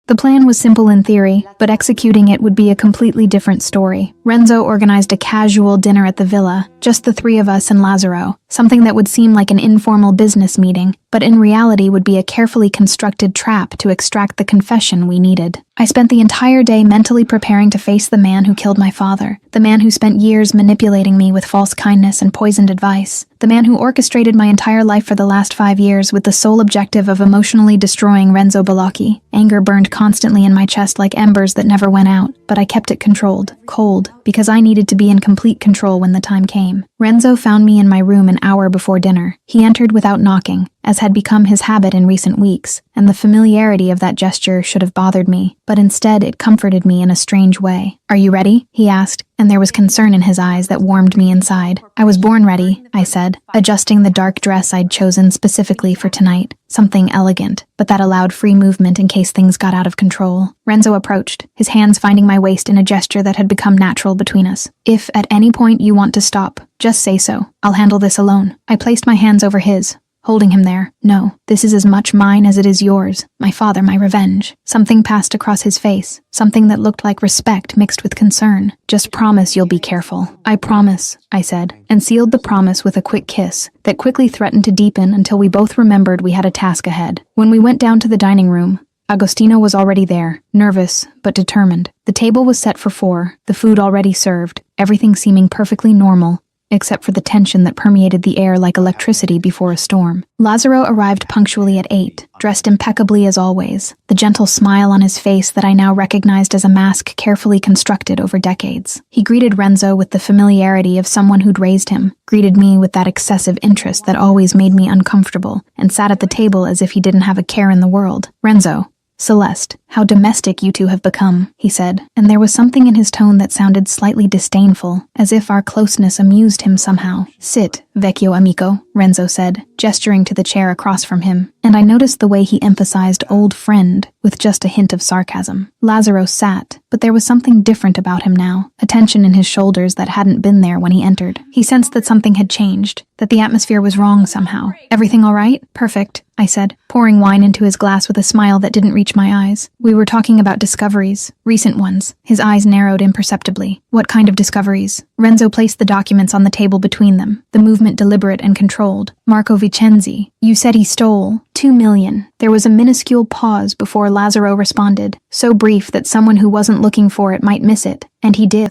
The plan was simple in theory, but executing it would be a completely different story. Renzo organized a casual dinner at the villa, just the three of us and Lazzaro, something that would seem like an informal business meeting, but in reality would be a carefully constructed trap to extract the confession we needed. I spent the entire day mentally preparing to face the man who killed my father, the man who spent years manipulating me with false kindness and poisoned advice, the man who orchestrated my entire life for the last 5 years with the sole objective of emotionally destroying Renzo Bellocchi. Anger burned constantly in my chest like embers that never went out, but I kept it controlled, cold, because I needed to be in complete control when the time came. Renzo found me in my room an hour before dinner. He entered without knocking, as had become his habit in recent weeks, and the familiarity of that gesture should have bothered me, but instead it comforted me in a strange way. "Are you ready?" he asked, and there was concern in his eyes that warmed me inside. "I was born ready," I said, adjusting the dark dress I'd chosen specifically for tonight. Something elegant, but that allowed free movement in case things got out of control. Renzo approached, his hands finding my waist in a gesture that had become natural between us. "If at any point you want to stop, just say so. I'll handle this alone." I placed my hands over his, holding him there. "No, this is as much mine as it is yours. My father, my revenge." Something passed across his face, something that looked like respect mixed with concern. "Just promise you'll be careful." "I promise," I said, and sealed the promise with a quick kiss that quickly threatened to deepen until we both remembered we had a task ahead. When we went down to the dining room, Agostino was already there, nervous but determined. The table was set for 4, the food already served, everything seeming perfectly normal, except for the tension that permeated the air like electricity before a storm. Lazaro arrived punctually at 8, dressed impeccably as always, the gentle smile on his face that I now recognized as a mask carefully constructed over decades. He greeted Renzo with the familiarity of someone who'd raised him, greeted me with that excessive interest that always made me uncomfortable, and sat at the table as if he didn't have a care in the world. "Renzo, Celeste, how domestic you two have become," he said, and there was something in his tone that sounded slightly disdainful, as if our closeness amused him somehow. "Sit, vecchio amico," Renzo said, gesturing to the chair across from him, and I noticed the way he emphasized old friend with just a hint of sarcasm. Lazaro sat, but there was something different about him now, a tension in his shoulders that hadn't been there when he entered. He sensed that something had changed, that the atmosphere was wrong somehow. "Everything all right?" "Perfect," I said, pouring wine into his glass with a smile that didn't reach my eyes. "We were talking about discoveries, recent ones." His eyes narrowed imperceptibly. "What kind of discoveries?" Renzo placed the documents on the table between them, the movement deliberate and controlled. "Marco Vicenzi, you said he stole 2 million. There was a minuscule pause before Lazaro responded, so brief that someone who wasn't looking for it might miss it, and he did.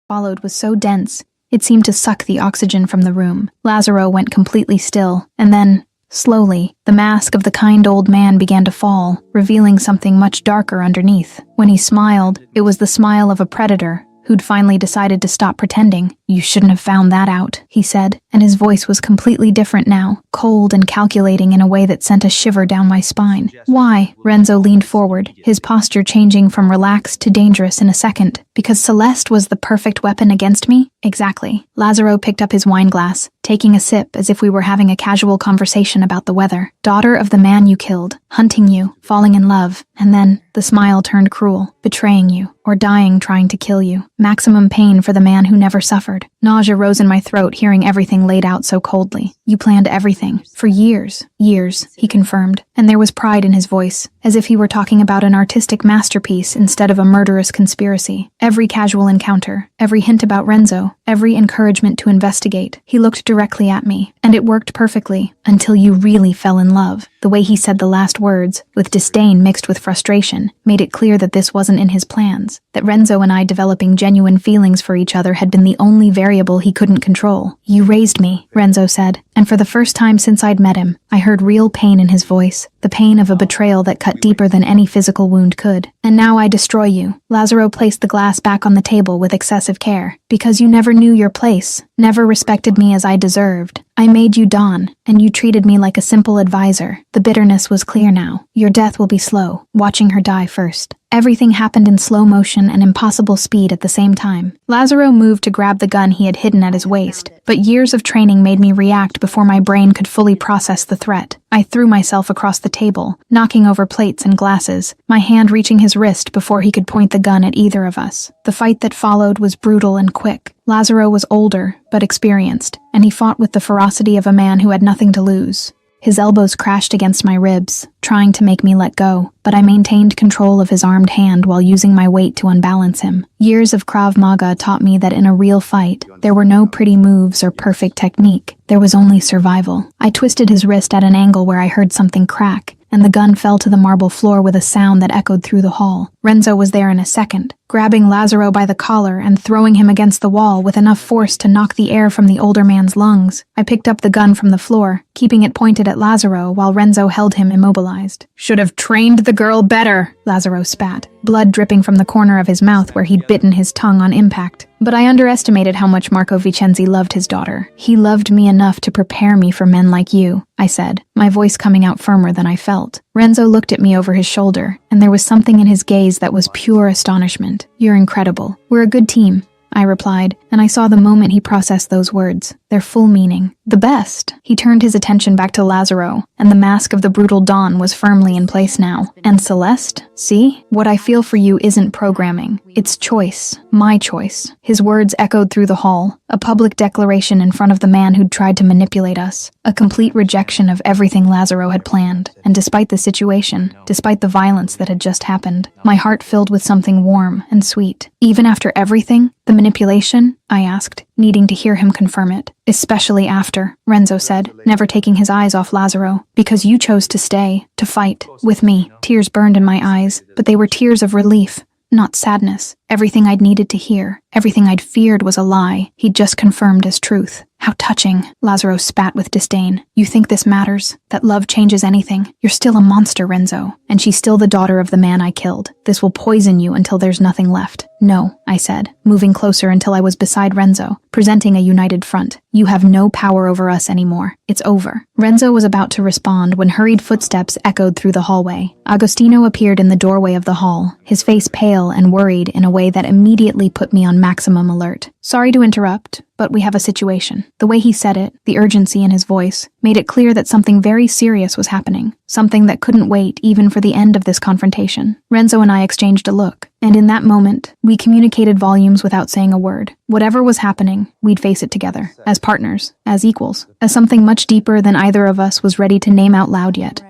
Followed was so dense, it seemed to suck the oxygen from the room. Lazaro went completely still, and then, slowly, the mask of the kind old man began to fall, revealing something much darker underneath. When he smiled, it was the smile of a predator who'd finally decided to stop pretending. "You shouldn't have found that out," he said, and his voice was completely different now, cold and calculating in a way that sent a shiver down my spine. "Why?" Renzo leaned forward, his posture changing from relaxed to dangerous in a second. "Because Celeste was the perfect weapon against me?" "Exactly." Lazaro picked up his wine glass, taking a sip as if we were having a casual conversation about the weather. "Daughter of the man you killed, hunting you, falling in love, and then, the smile turned cruel, betraying you, or dying trying to kill you. Maximum pain for the man who never suffered." Nausea rose in my throat hearing everything laid out so coldly. "You planned everything. For years." "Years," he confirmed, and there was pride in his voice, as if he were talking about an artistic masterpiece instead of a murderous conspiracy. Every casual encounter, every hint about Renzo, every encouragement to investigate. He looked directly at me, and it worked perfectly, until you really fell in love. The way he said the last words, with disdain mixed with frustration, made it clear that this wasn't in his plans, that Renzo and I developing genuine feelings for each other had been the only variable he couldn't control. "You raised me," Renzo said, and for the first time since I'd met him, I heard real pain in his voice, the pain of a betrayal that cut deeper than any physical wound could. "And now I destroy you." Lazaro placed the glass back on the table with excessive care. "Because you never knew your place, never respected me as I deserved. I made you Dawn, and you treated me like a simple advisor." The bitterness was clear now. "Your death will be slow, watching her die first." Everything happened in slow motion and impossible speed at the same time. Lazaro moved to grab the gun he had hidden at his waist, but years of training made me react before my brain could fully process the threat. I threw myself across the table, knocking over plates and glasses, my hand reaching his wrist before he could point the gun at either of us. The fight that followed was brutal and quick. Lazaro was older, but experienced, and he fought with the ferocity of a man who had nothing to lose. His elbows crashed against my ribs, trying to make me let go, but I maintained control of his armed hand while using my weight to unbalance him. Years of Krav Maga taught me that in a real fight, there were no pretty moves or perfect technique. There was only survival. I twisted his wrist at an angle where I heard something crack, and the gun fell to the marble floor with a sound that echoed through the hall. Renzo was there in a second, grabbing Lazaro by the collar and throwing him against the wall with enough force to knock the air from the older man's lungs. I picked up the gun from the floor, keeping it pointed at Lazaro while Renzo held him immobilized. "Should have trained the girl better," Lazaro spat, blood dripping from the corner of his mouth where he'd bitten his tongue on impact. But I underestimated how much Marco Vicenzi loved his daughter. "He loved me enough to prepare me for men like you," I said, my voice coming out firmer than I felt. Renzo looked at me over his shoulder, and there was something in his gaze that was pure astonishment. "You're incredible. We're a good team," I replied, and I saw the moment he processed those words, their full meaning. "The best." He turned his attention back to Lazaro, and the mask of the brutal Dawn was firmly in place now. "And Celeste? See? What I feel for you isn't programming. It's choice. My choice." His words echoed through the hall, a public declaration in front of the man who'd tried to manipulate us, a complete rejection of everything Lazaro had planned. And despite the situation, despite the violence that had just happened, my heart filled with something warm and sweet. "Even after everything? The manipulation?" I asked, needing to hear him confirm it. "Especially after," Renzo said, never taking his eyes off Lazaro. "Because you chose to stay, to fight, with me." Tears burned in my eyes, but they were tears of relief, not sadness. Everything I'd needed to hear, everything I'd feared was a lie, he'd just confirmed as truth. How touching, Lazzaro spat with disdain. You think this matters? That love changes anything? You're still a monster, Renzo. And she's still the daughter of the man I killed. This will poison you until there's nothing left. No, I said, moving closer until I was beside Renzo, presenting a united front. You have no power over us anymore. It's over. Renzo was about to respond when hurried footsteps echoed through the hallway. Agostino appeared in the doorway of the hall, his face pale and worried in a way that immediately put me on maximum alert. Sorry to interrupt, but we have a situation. The way he said it, the urgency in his voice, made it clear that something very serious was happening, something that couldn't wait even for the end of this confrontation. Renzo and I exchanged a look, and in that moment, we communicated volumes without saying a word. Whatever was happening, we'd face it together, as partners, as equals, as something much deeper than either of us was ready to name out loud yet.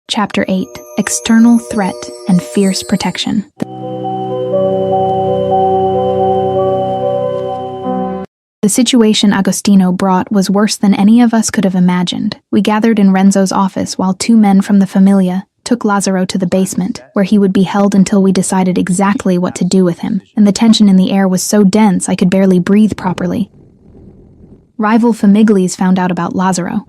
Chapter 8: External Threat and Fierce Protection. The situation Agostino brought was worse than any of us could have imagined. We gathered in Renzo's office while two men from the Familia took Lazzaro to the basement, where he would be held until we decided exactly what to do with him, and the tension in the air was so dense I could barely breathe properly. Rival Famiglis found out about Lazzaro,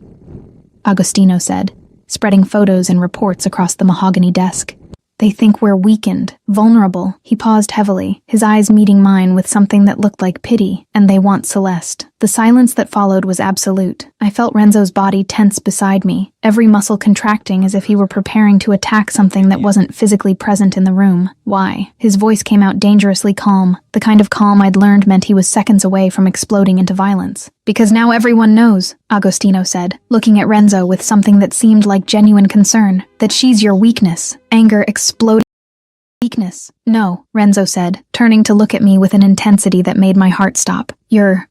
Agostino said, spreading photos and reports across the mahogany desk. They think we're weakened, vulnerable. He paused heavily, his eyes meeting mine with something that looked like pity, and they want Celeste. The silence that followed was absolute. I felt Renzo's body tense beside me, every muscle contracting as if he were preparing to attack something that wasn't physically present in the room. Why? His voice came out dangerously calm, the kind of calm I'd learned meant he was seconds away from exploding into violence. Because now everyone knows, Agostino said, looking at Renzo with something that seemed like genuine concern, that she's your weakness. Anger exploded. Weakness. No, Renzo said, turning to look at me with an intensity that made my heart stop.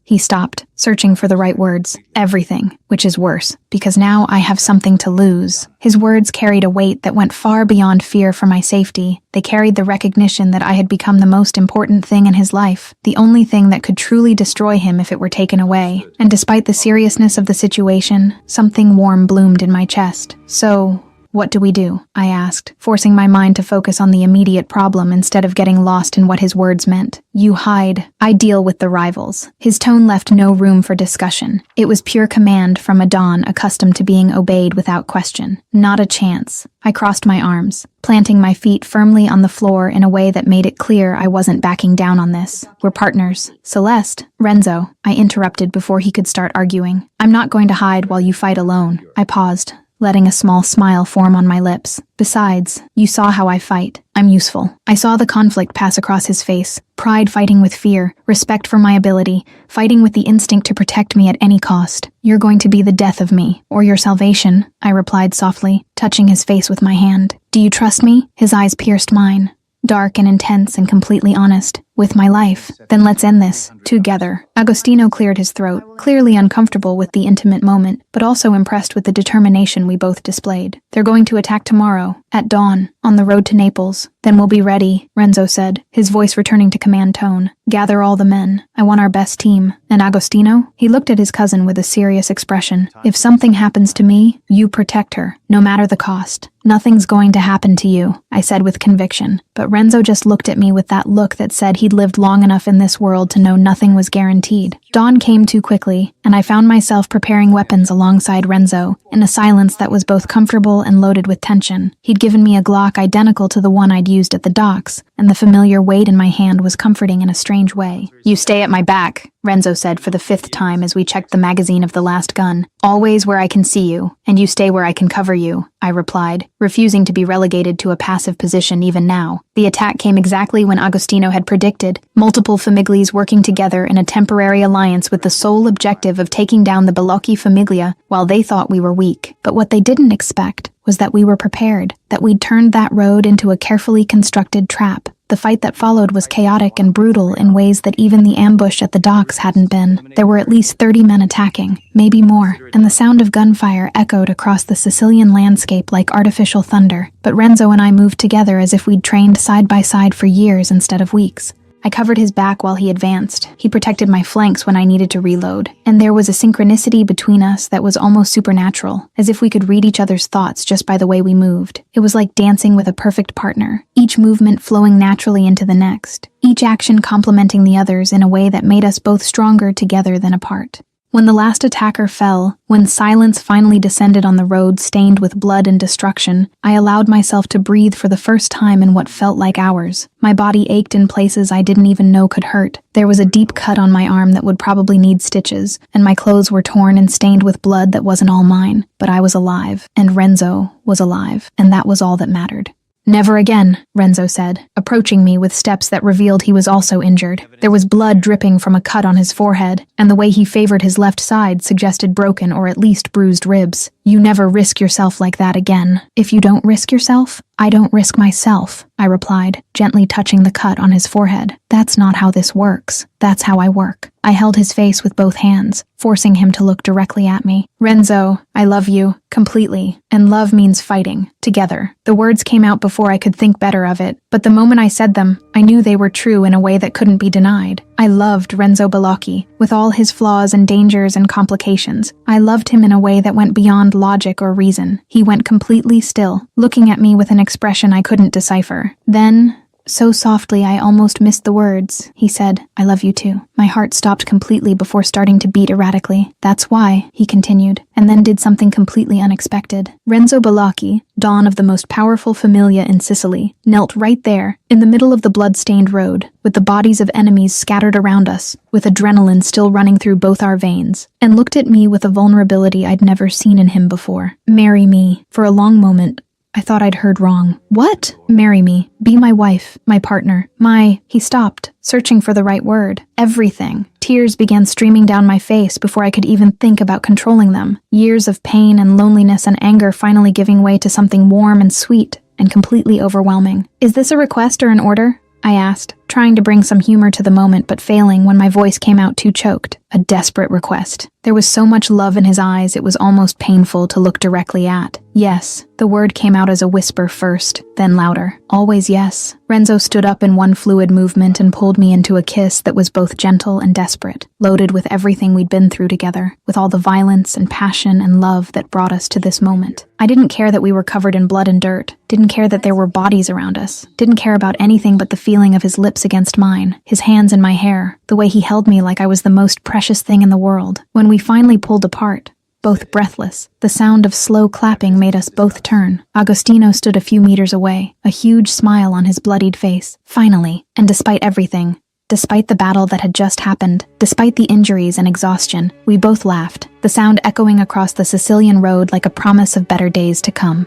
He stopped, searching for the right words. Everything, which is worse, because now I have something to lose. His words carried a weight that went far beyond fear for my safety. They carried the recognition that I had become the most important thing in his life, the only thing that could truly destroy him if it were taken away. And despite the seriousness of the situation, something warm bloomed in my chest. So, what do we do? I asked, forcing my mind to focus on the immediate problem instead of getting lost in what his words meant. You hide. I deal with the rivals. His tone left no room for discussion. It was pure command from a Don accustomed to being obeyed without question. Not a chance. I crossed my arms, planting my feet firmly on the floor in a way that made it clear I wasn't backing down on this. We're partners. Celeste, Renzo, I interrupted before he could start arguing. I'm not going to hide while you fight alone. I paused, letting a small smile form on my lips. Besides, you saw how I fight. I'm useful. I saw the conflict pass across his face. Pride fighting with fear, respect for my ability, fighting with the instinct to protect me at any cost. You're going to be the death of me, or your salvation, I replied softly, touching his face with my hand. Do you trust me? His eyes pierced mine, dark and intense and completely honest. With my life. Then let's end this. Together. Agostino cleared his throat, clearly uncomfortable with the intimate moment, but also impressed with the determination we both displayed. They're going to attack tomorrow, at dawn, on the road to Naples. Then we'll be ready, Renzo said, his voice returning to command tone. Gather all the men. I want our best team. And Agostino? He looked at his cousin with a serious expression. If something happens to me, you protect her, no matter the cost. Nothing's going to happen to you, I said with conviction. But Renzo just looked at me with that look that said he'd lived long enough in this world to know nothing was guaranteed. Dawn came too quickly, and I found myself preparing weapons alongside Renzo, in a silence that was both comfortable and loaded with tension. He'd given me a Glock identical to the one I'd used at the docks, and the familiar weight in my hand was comforting in a strange way. You stay at my back, Renzo said for the 5th time as we checked the magazine of the last gun. Always where I can see you, and you stay where I can cover you, I replied, refusing to be relegated to a passive position even now. The attack came exactly when Agostino had predicted, multiple Famiglis working together in a temporary alliance with the sole objective of taking down the Bellocchi Famiglia while they thought we were weak. But what they didn't expect was that we were prepared, that we'd turned that road into a carefully constructed trap. The fight that followed was chaotic and brutal in ways that even the ambush at the docks hadn't been. There were at least 30 men attacking, maybe more, and the sound of gunfire echoed across the Sicilian landscape like artificial thunder. But Renzo and I moved together as if we'd trained side by side for years instead of weeks. I covered his back while he advanced. He protected my flanks when I needed to reload. And there was a synchronicity between us that was almost supernatural, as if we could read each other's thoughts just by the way we moved. It was like dancing with a perfect partner, each movement flowing naturally into the next, each action complementing the others in a way that made us both stronger together than apart. When the last attacker fell, when silence finally descended on the road stained with blood and destruction, I allowed myself to breathe for the first time in what felt like hours. My body ached in places I didn't even know could hurt. There was a deep cut on my arm that would probably need stitches, and my clothes were torn and stained with blood that wasn't all mine. But I was alive, and Renzo was alive, and that was all that mattered. "Never again," Renzo said, approaching me with steps that revealed he was also injured. There was blood dripping from a cut on his forehead, and the way he favored his left side suggested broken or at least bruised ribs. "You never risk yourself like that again." "If you don't risk yourself, I don't risk myself," I replied, gently touching the cut on his forehead. "That's not how this works. That's how I work." I held his face with both hands, forcing him to look directly at me. "Renzo, I love you, completely, and love means fighting, together." The words came out before I could think better of it, but the moment I said them, I knew they were true in a way that couldn't be denied. I loved Renzo Balocchi, with all his flaws and dangers and complications. I loved him in a way that went beyond logic or reason. He went completely still, looking at me with an expression I couldn't decipher. Then, so softly I almost missed the words, he said, "I love you too." My heart stopped completely before starting to beat erratically. "That's why," he continued, and then did something completely unexpected. Renzo Balocchi, Don of the most powerful familia in Sicily, knelt right there, in the middle of the blood-stained road, with the bodies of enemies scattered around us, with adrenaline still running through both our veins, and looked at me with a vulnerability I'd never seen in him before. "Marry me." For a long moment, I thought I'd heard wrong. "What?" "Marry me. Be my wife, my partner, my—" He stopped, searching for the right word. "Everything." Tears began streaming down my face before I could even think about controlling them. Years of pain and loneliness and anger finally giving way to something warm and sweet and completely overwhelming. "Is this a request or an order?" I asked, trying to bring some humor to the moment but failing when my voice came out too choked. A desperate request. There was so much love in his eyes it was almost painful to look directly at. "Yes." The word came out as a whisper first, then louder. "Always yes." Renzo stood up in one fluid movement and pulled me into a kiss that was both gentle and desperate, loaded with everything we'd been through together, with all the violence and passion and love that brought us to this moment. I didn't care that we were covered in blood and dirt, didn't care that there were bodies around us, didn't care about anything but the feeling of his lips against mine, his hands in my hair, the way he held me like I was the most precious thing in the world. When we finally pulled apart, both breathless, the sound of slow clapping made us both turn. Agostino stood a few meters away, a huge smile on his bloodied face. Finally, and despite everything, despite the battle that had just happened, despite the injuries and exhaustion, we both laughed, the sound echoing across the Sicilian road like a promise of better days to come.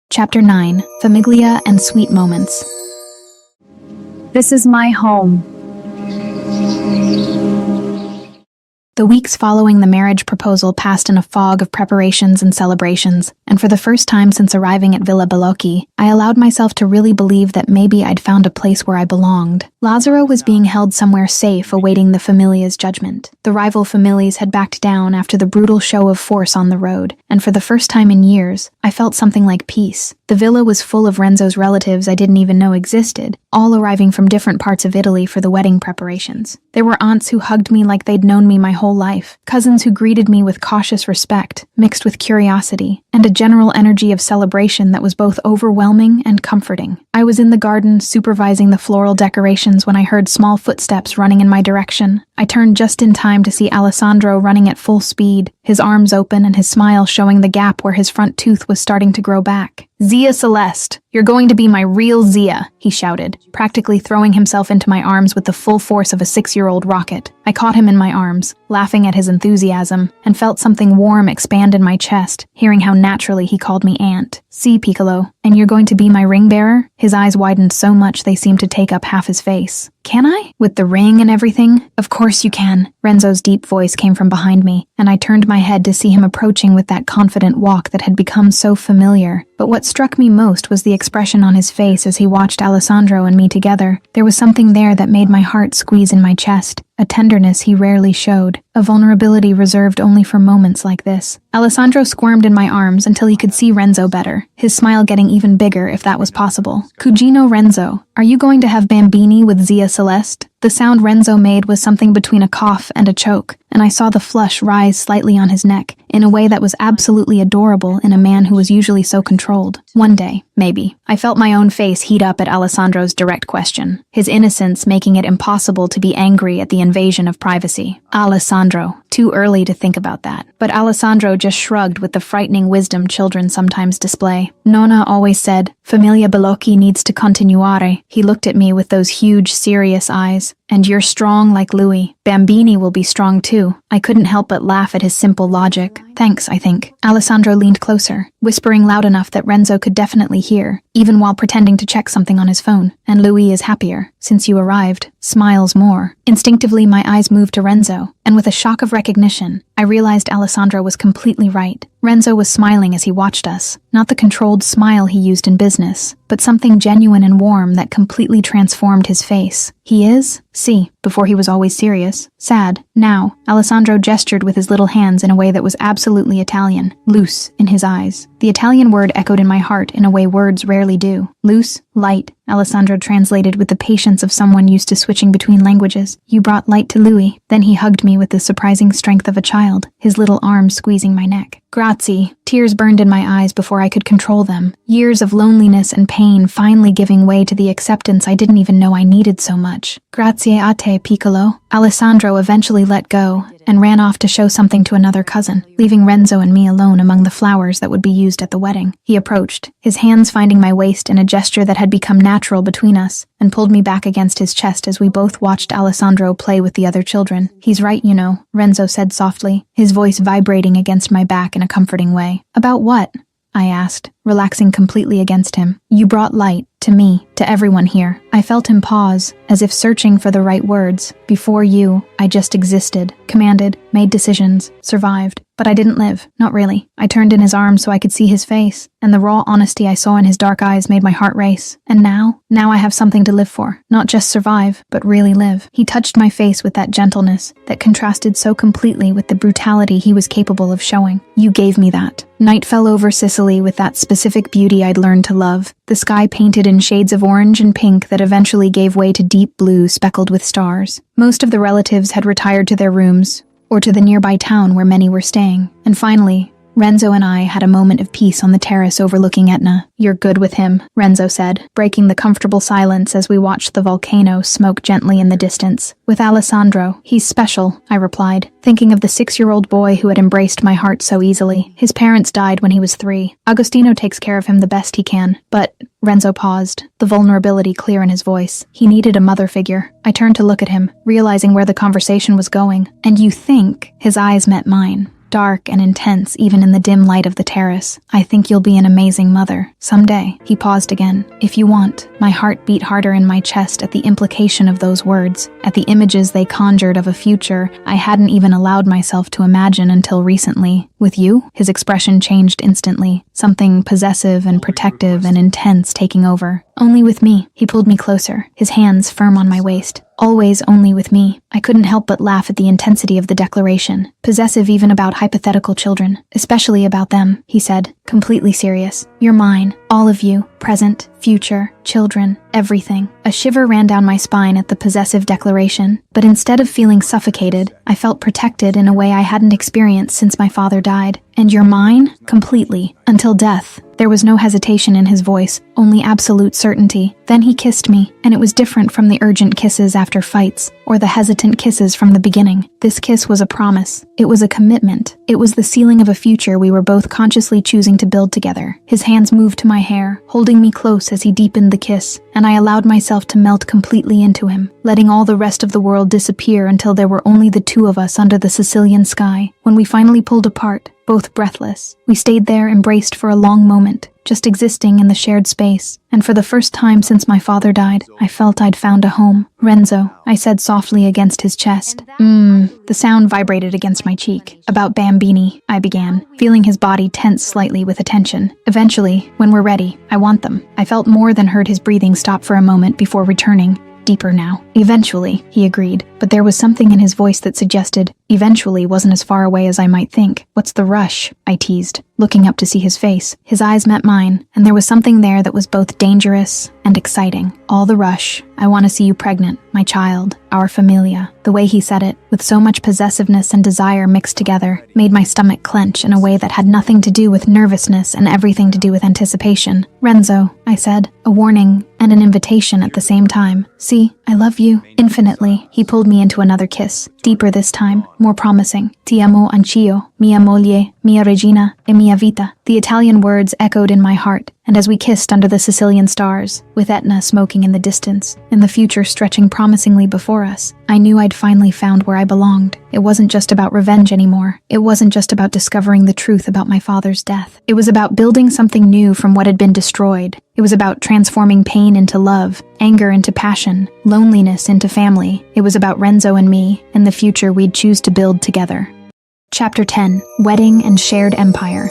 Chapter 9. Famiglia and Sweet Moments. This is my home. The weeks following the marriage proposal passed in a fog of preparations and celebrations, and for the first time since arriving at Villa Balocchi, I allowed myself to really believe that maybe I'd found a place where I belonged. Lazzaro was being held somewhere safe awaiting the Familia's judgment. The rival families had backed down after the brutal show of force on the road, and for the first time in years, I felt something like peace. The villa was full of Renzo's relatives I didn't even know existed, all arriving from different parts of Italy for the wedding preparations. There were aunts who hugged me like they'd known me my whole life, cousins who greeted me with cautious respect, mixed with curiosity, and a general energy of celebration that was both overwhelming and comforting. I was in the garden supervising the floral decorations when I heard small footsteps running in my direction. I turned just in time to see Alessandro running at full speed, his arms open and his smile showing the gap where his front tooth was starting to grow back. "Zia Celeste, you're going to be my real Zia," he shouted, practically throwing himself into my arms with the full force of a 6-year-old rocket. I caught him in my arms, laughing at his enthusiasm, and felt something warm expand in my chest, hearing how naturally he called me Aunt. "See, Piccolo, and you're going to be my ring bearer?" His eyes widened so much they seemed to take up half his face. "Can I? With the ring and everything?" "Of course you can." Renzo's deep voice came from behind me, and I turned my head to see him approaching with that confident walk that had become so familiar. But what struck me most was the expression on his face as he watched Alessandro and me together. There was something there that made my heart squeeze in my chest, a tenderness he rarely showed, a vulnerability reserved only for moments like this. Alessandro squirmed in my arms until he could see Renzo better, his smile getting even bigger if that was possible. Cugino Renzo, are you going to have bambini with Zia Celeste? The sound Renzo made was something between a cough and a choke, and I saw the flush rise slightly on his neck, in a way that was absolutely adorable in a man who was usually so controlled. One day, maybe. I felt my own face heat up at Alessandro's direct question, his innocence making it impossible to be angry at the invasion of privacy. Alessandro, too early to think about that. But Alessandro just shrugged with the frightening wisdom children sometimes display. Nonna always said, Familia Bellocchi needs to continuare. He looked at me with those huge, serious eyes. And you're strong like Louis. Bambini will be strong too. I couldn't help but laugh at his simple logic. Thanks, I think. Alessandro leaned closer, whispering loud enough that Renzo could definitely hear, even while pretending to check something on his phone. And Louis is happier, since you arrived. Smiles more. Instinctively, my eyes moved to Renzo, and with a shock of recognition, I realized Alessandro was completely right. Renzo was smiling as he watched us, not the controlled smile he used in business, but something genuine and warm that completely transformed his face. He is, see, before he was always serious, sad. Now, Alessandro gestured with his little hands in a way that was absolutely Italian, loose in his eyes. The Italian word echoed in my heart in a way words rarely do. Loose, light, Alessandro translated with the patience of someone used to switching between languages. You brought light to Louis. Then he hugged me with the surprising strength of a child, his little arms squeezing my neck. Grazie. Tears burned in my eyes before I could control them. Years of loneliness and pain finally giving way to the acceptance I didn't even know I needed so much. Grazie a te, piccolo. Alessandro eventually let go and ran off to show something to another cousin, leaving Renzo and me alone among the flowers that would be used at the wedding. He approached, his hands finding my waist in a gesture that had become natural between us, and pulled me back against his chest as we both watched Alessandro play with the other children. He's right, you know, Renzo said softly, his voice vibrating against my back in a comforting way. About what? I asked, relaxing completely against him. You brought light, to me, to everyone here. I felt him pause, as if searching for the right words. Before you, I just existed, commanded, made decisions, survived. But I didn't live, not really. I turned in his arms so I could see his face, and the raw honesty I saw in his dark eyes made my heart race. And now I have something to live for. Not just survive, but really live. He touched my face with that gentleness that contrasted so completely with the brutality he was capable of showing. You gave me that. Night fell over Sicily with that specific beauty I'd learned to love. The sky painted in shades of orange and pink that eventually gave way to deep blue speckled with stars. Most of the relatives had retired to their rooms, or to the nearby town where many were staying. And finally, Renzo and I had a moment of peace on the terrace overlooking Etna. You're good with him, Renzo said, breaking the comfortable silence as we watched the volcano smoke gently in the distance. With Alessandro, he's special, I replied, thinking of the 6-year-old boy who had embraced my heart so easily. His parents died when he was 3. Agostino takes care of him the best he can. But Renzo paused, the vulnerability clear in his voice. He needed a mother figure. I turned to look at him, realizing where the conversation was going. And you think? His eyes met mine. Dark and intense even in the dim light of the terrace. I think you'll be an amazing mother. Someday. He paused again. If you want. My heart beat harder in my chest at the implication of those words, at the images they conjured of a future I hadn't even allowed myself to imagine until recently. With you? His expression changed instantly, something possessive and protective and intense taking over. Only with me. He pulled me closer, his hands firm on my waist. Always only with me. I couldn't help but laugh at the intensity of the declaration, possessive even about hypothetical children, especially about them, he said, completely serious. You're mine, all of you, present, future, children, everything. A shiver ran down my spine at the possessive declaration, but instead of feeling suffocated, I felt protected in a way I hadn't experienced since my father died. And you're mine? Completely. Until death. There was no hesitation in his voice, only absolute certainty. Then he kissed me, and it was different from the urgent kisses after fights, or the hesitant kisses from the beginning. This kiss was a promise. It was a commitment. It was the sealing of a future we were both consciously choosing to build together. His hands moved to my hair, holding me close as he deepened the kiss, and I allowed myself to melt completely into him, letting all the rest of the world disappear until there were only the two of us under the Sicilian sky. When we finally pulled apart, both breathless, we stayed there embraced for a long moment, just existing in the shared space. And for the first time since my father died, I felt I'd found a home. Renzo, I said softly against his chest. The sound vibrated against my cheek. About Bambini, I began, feeling his body tense slightly with attention. Eventually, when we're ready, I want them. I felt more than heard his breathing stop for a moment before returning. deeper now. Eventually, he agreed, but there was something in his voice that suggested eventually wasn't as far away as I might think. What's the rush? I teased, looking up to see his face. His eyes met mine, and there was something there that was both dangerous and exciting. All the rush. I want to see you pregnant, my child, our familia. The way he said it, with so much possessiveness and desire mixed together, made my stomach clench in a way that had nothing to do with nervousness and everything to do with anticipation. Renzo, I said, a warning and an invitation at the same time. See, I love you infinitely. He pulled me into another kiss, deeper this time, more promising. Ti amo anch'io, mia moglie, mia regina, e mia vita. The Italian words echoed in my heart, and as we kissed under the Sicilian stars, with Etna smoking in the distance, and the future stretching promisingly before us, I knew I'd finally found where I belonged. It wasn't just about revenge anymore. It wasn't just about discovering the truth about my father's death. It was about building something new from what had been destroyed. It was about transforming pain into love, anger into passion, loneliness into family. It was about Renzo and me, and the future we'd choose to build together. Chapter 10. Wedding and Shared Empire.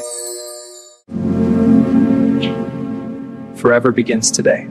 Forever begins today.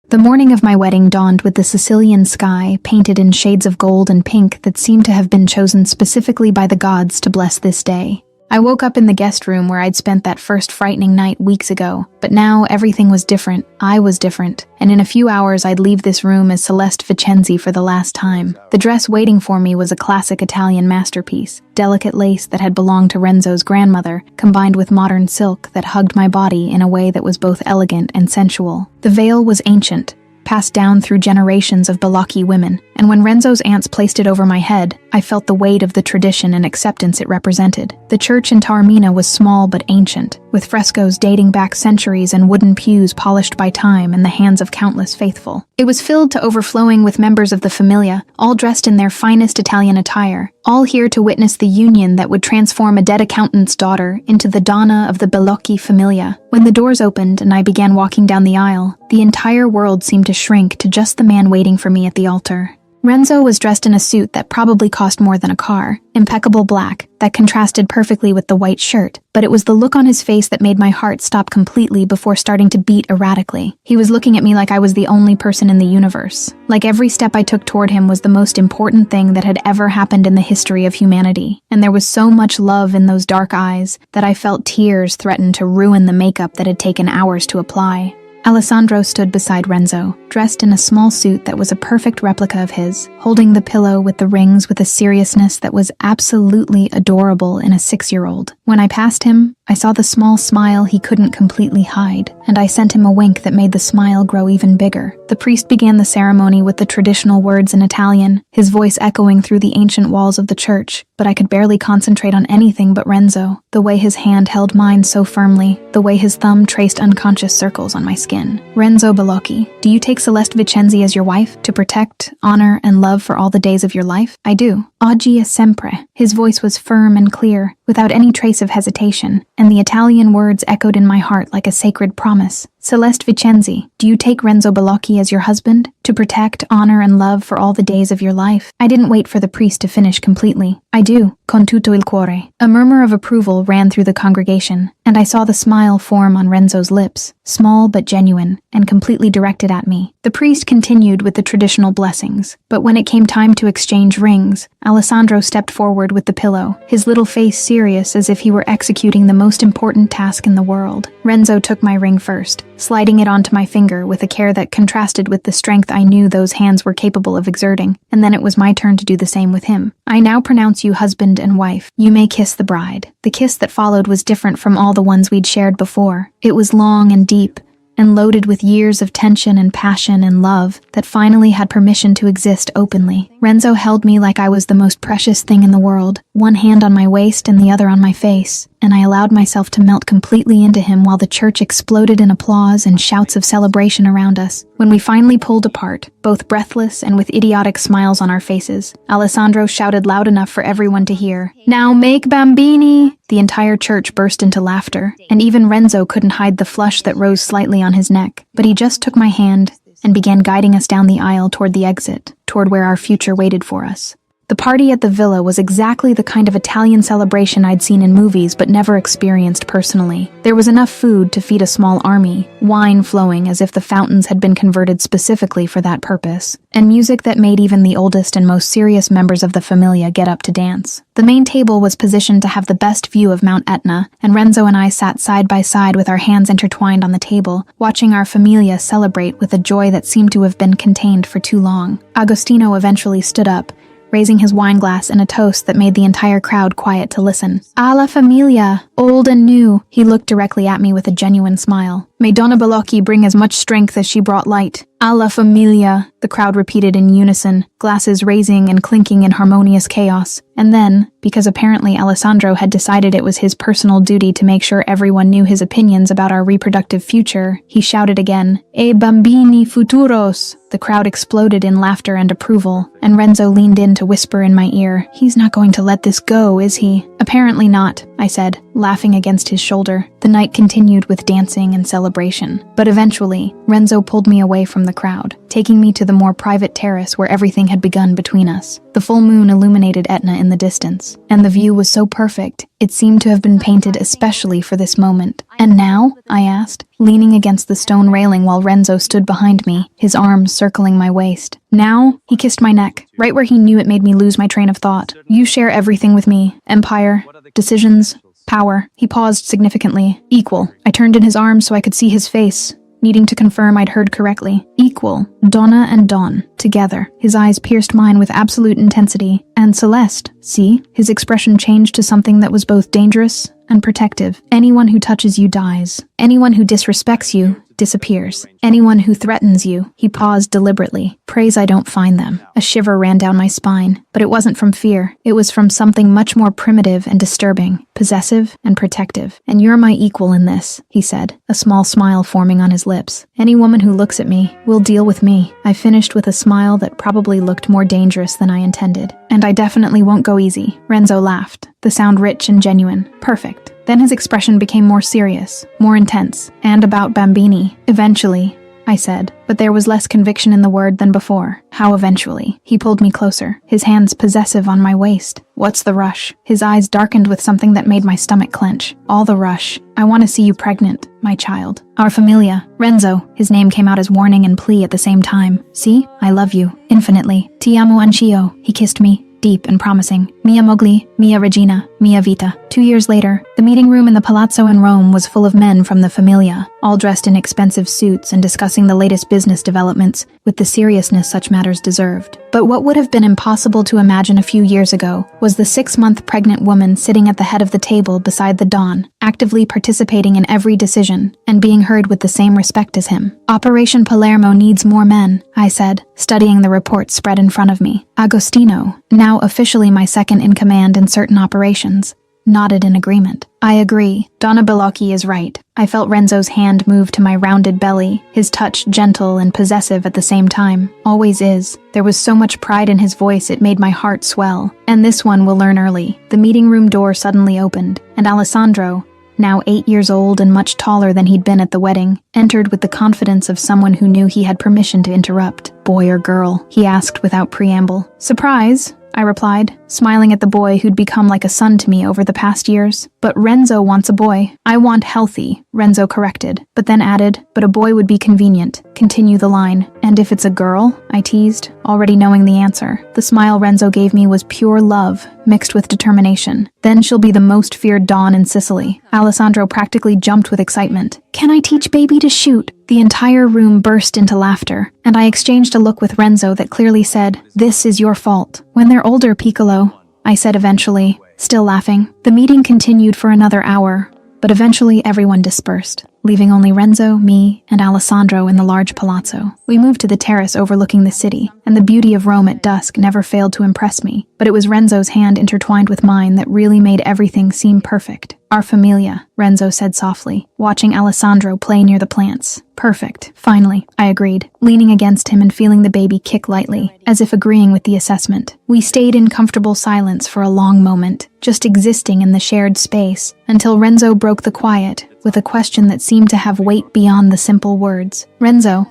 The morning of my wedding dawned with the Sicilian sky painted in shades of gold and pink that seemed to have been chosen specifically by the gods to bless this day. I woke up in the guest room where I'd spent that first frightening night weeks ago, but now everything was different. I was different, and in a few hours I'd leave this room as Celeste Vicenzi for the last time. The dress waiting for me was a classic Italian masterpiece, delicate lace that had belonged to Renzo's grandmother, combined with modern silk that hugged my body in a way that was both elegant and sensual. The veil was ancient, passed down through generations of Balocchi women, and when Renzo's aunts placed it over my head, I felt the weight of the tradition and acceptance it represented. The church in Taormina was small but ancient, with frescoes dating back centuries and wooden pews polished by time and the hands of countless faithful. It was filled to overflowing with members of the familia, all dressed in their finest Italian attire, all here to witness the union that would transform a dead accountant's daughter into the Donna of the Balocchi familia. When the doors opened and I began walking down the aisle, the entire world seemed to shrink to just the man waiting for me at the altar. Renzo was dressed in a suit that probably cost more than a car, impeccable black, that contrasted perfectly with the white shirt, but it was the look on his face that made my heart stop completely before starting to beat erratically. He was looking at me like I was the only person in the universe. Like every step I took toward him was the most important thing that had ever happened in the history of humanity, and there was so much love in those dark eyes that I felt tears threaten to ruin the makeup that had taken hours to apply. Alessandro stood beside Renzo, dressed in a small suit that was a perfect replica of his, holding the pillow with the rings with a seriousness that was absolutely adorable in a 6-year-old. When I passed him, I saw the small smile he couldn't completely hide, and I sent him a wink that made the smile grow even bigger. The priest began the ceremony with the traditional words in Italian, his voice echoing through the ancient walls of the church, but I could barely concentrate on anything but Renzo, the way his hand held mine so firmly, the way his thumb traced unconscious circles on my skin. Renzo Balocchi, do you take Celeste Vicenzi as your wife, to protect, honor, and love for all the days of your life? I do. Oggi e sempre. His voice was firm and clear, without any trace of hesitation, and the Italian words echoed in my heart like a sacred promise. Celeste Vicenzi, do you take Renzo Balocchi as your husband, to protect, honor, and love for all the days of your life? I didn't wait for the priest to finish completely. I do, con tutto il cuore. A murmur of approval ran through the congregation, and I saw the smile form on Renzo's lips, small but genuine, and completely directed at me. The priest continued with the traditional blessings, but when it came time to exchange rings, Alessandro stepped forward with the pillow, his little face serious as if he were executing the most important task in the world. Renzo took my ring first, sliding it onto my finger with a care that contrasted with the strength I knew those hands were capable of exerting, and then it was my turn to do the same with him. I now pronounce you husband and wife. You may kiss the bride. The kiss that followed was different from all the ones we'd shared before. It was long and deep, and loaded with years of tension and passion and love that finally had permission to exist openly. Renzo held me like I was the most precious thing in the world, one hand on my waist and the other on my face, and I allowed myself to melt completely into him while the church exploded in applause and shouts of celebration around us. When we finally pulled apart, both breathless and with idiotic smiles on our faces, Alessandro shouted loud enough for everyone to hear, "Now make bambini!" The entire church burst into laughter, and even Renzo couldn't hide the flush that rose slightly on his neck, but he just took my hand and began guiding us down the aisle toward the exit, toward where our future waited for us. The party at the villa was exactly the kind of Italian celebration I'd seen in movies but never experienced personally. There was enough food to feed a small army, wine flowing as if the fountains had been converted specifically for that purpose, and music that made even the oldest and most serious members of the familia get up to dance. The main table was positioned to have the best view of Mount Etna, and Renzo and I sat side by side with our hands intertwined on the table, watching our familia celebrate with a joy that seemed to have been contained for too long. Agostino eventually stood up, raising his wine glass in a toast that made the entire crowd quiet to listen. Alla familia, old and new. He looked directly at me with a genuine smile. May Donna Balocchi bring as much strength as she brought light. Alla familia, the crowd repeated in unison, glasses raising and clinking in harmonious chaos. And then, because apparently Alessandro had decided it was his personal duty to make sure everyone knew his opinions about our reproductive future, he shouted again, E bambini futuros! The crowd exploded in laughter and approval, and Renzo leaned in to whisper in my ear, He's not going to let this go, is he? Apparently not, I said, laughing against his shoulder. The night continued with dancing and celebration. But eventually, Renzo pulled me away from the crowd, taking me to the more private terrace where everything had begun between us. The full moon illuminated Etna in the distance, and the view was so perfect, it seemed to have been painted especially for this moment. And now? I asked, leaning against the stone railing while Renzo stood behind me, his arms circling my waist. Now? He kissed my neck, right where he knew it made me lose my train of thought. You share everything with me. Empire, decisions, power. He paused significantly. Equal. I turned in his arms so I could see his face, needing to confirm I'd heard correctly. Equal. Donna and Don. Together. His eyes pierced mine with absolute intensity. And Celeste. See? His expression changed to something that was both dangerous and protective. Anyone who touches you dies. Anyone who disrespects you disappears. Anyone who threatens you. He paused deliberately. Prays I don't find them. A shiver ran down my spine, but it wasn't from fear. It was from something much more primitive and disturbing, possessive and protective. And you're my equal in this, he said, a small smile forming on his lips. Any woman who looks at me will deal with me. I finished with a smile that probably looked more dangerous than I intended. And I definitely won't go easy. Renzo laughed, the sound rich and genuine. Perfect. Then his expression became more serious, more intense, and about Bambini. Eventually, I said, but there was less conviction in the word than before. How eventually? He pulled me closer, his hands possessive on my waist. What's the rush? His eyes darkened with something that made my stomach clench. All the rush. I want to see you pregnant, my child. Our familia. Renzo. His name came out as warning and plea at the same time. See? I love you. Infinitely. Ti amo anch'io. He kissed me, deep and promising. Mia mogli, mia regina, mia vita. 2 years later, the meeting room in the palazzo in Rome was full of men from the familia, all dressed in expensive suits and discussing the latest business developments with the seriousness such matters deserved. But what would have been impossible to imagine a few years ago was the 6-month pregnant woman sitting at the head of the table beside the Don, actively participating in every decision and being heard with the same respect as him. Operation Palermo needs more men, I said, studying the report spread in front of me. Agostino, now officially my second in command in certain operations, nodded in agreement. I agree. Donna Balocchi is right. I felt Renzo's hand move to my rounded belly, his touch gentle and possessive at the same time. Always is. There was so much pride in his voice it made my heart swell. And this one will learn early. The meeting room door suddenly opened, and Alessandro, now 8 years old and much taller than he'd been at the wedding, entered with the confidence of someone who knew he had permission to interrupt. Boy or girl? He asked without preamble. Surprise, I replied, smiling at the boy who'd become like a son to me over the past years. But Renzo wants a boy. I want healthy, Renzo corrected, but then added, but a boy would be convenient. Continue the line. And if it's a girl? I teased, already knowing the answer. The smile Renzo gave me was pure love, mixed with determination. Then she'll be the most feared Dawn in Sicily. Alessandro practically jumped with excitement. Can I teach baby to shoot? The entire room burst into laughter, and I exchanged a look with Renzo that clearly said, this is your fault. When they're older, Piccolo, I said eventually, still laughing. The meeting continued for another hour, but eventually everyone dispersed, leaving only Renzo, me, and Alessandro in the large palazzo. We moved to the terrace overlooking the city, and the beauty of Rome at dusk never failed to impress me, but it was Renzo's hand intertwined with mine that really made everything seem perfect. Our familia, Renzo said softly, watching Alessandro play near the plants. Perfect. Finally, I agreed, leaning against him and feeling the baby kick lightly, as if agreeing with the assessment. We stayed in comfortable silence for a long moment, just existing in the shared space, until Renzo broke the quiet with a question that seemed to have weight beyond the simple words. Renzo,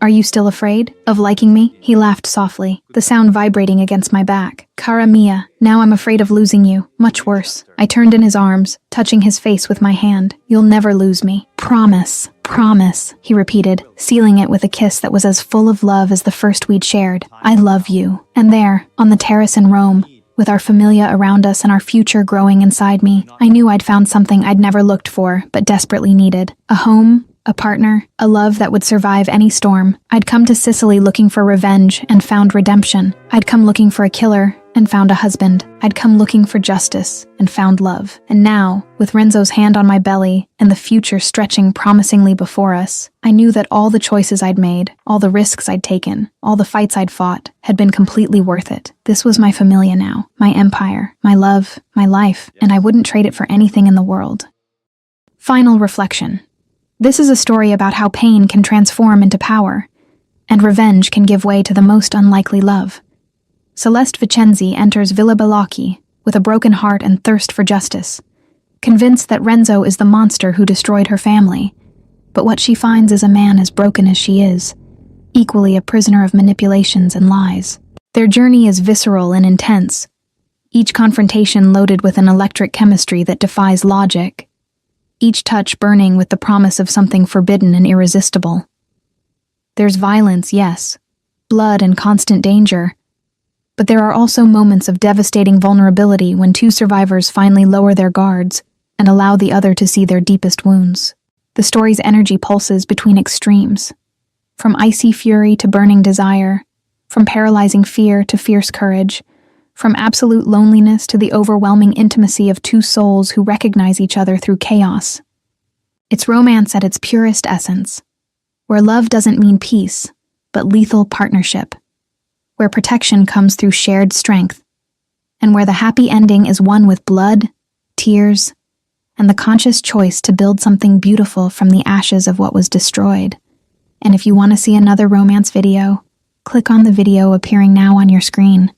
are you still afraid of liking me? He laughed softly, the sound vibrating against my back. Cara mia, now I'm afraid of losing you. Much worse. I turned in his arms, touching his face with my hand. You'll never lose me. Promise. Promise, he repeated, sealing it with a kiss that was as full of love as the first we'd shared. I love you. And there, on the terrace in Rome, with our familia around us and our future growing inside me, I knew I'd found something I'd never looked for, but desperately needed. A home, a partner, a love that would survive any storm. I'd come to Sicily looking for revenge and found redemption. I'd come looking for a killer and found a husband. I'd come looking for justice and found love. And now, with Renzo's hand on my belly and the future stretching promisingly before us, I knew that all the choices I'd made, all the risks I'd taken, all the fights I'd fought, had been completely worth it. This was my familia now, my empire, my love, my life, and I wouldn't trade it for anything in the world. Final reflection. This is a story about how pain can transform into power, and revenge can give way to the most unlikely love. Celeste Vicenzi enters Villa Balocchi with a broken heart and thirst for justice, convinced that Renzo is the monster who destroyed her family. But what she finds is a man as broken as she is, equally a prisoner of manipulations and lies. Their journey is visceral and intense, each confrontation loaded with an electric chemistry that defies logic, each touch burning with the promise of something forbidden and irresistible. There's violence, yes, blood and constant danger, but there are also moments of devastating vulnerability when two survivors finally lower their guards and allow the other to see their deepest wounds. The story's energy pulses between extremes, from icy fury to burning desire, from paralyzing fear to fierce courage, from absolute loneliness to the overwhelming intimacy of two souls who recognize each other through chaos. It's romance at its purest essence, where love doesn't mean peace, but lethal partnership, where protection comes through shared strength, and where the happy ending is one with blood, tears, and the conscious choice to build something beautiful from the ashes of what was destroyed. And if you want to see another romance video, click on the video appearing now on your screen.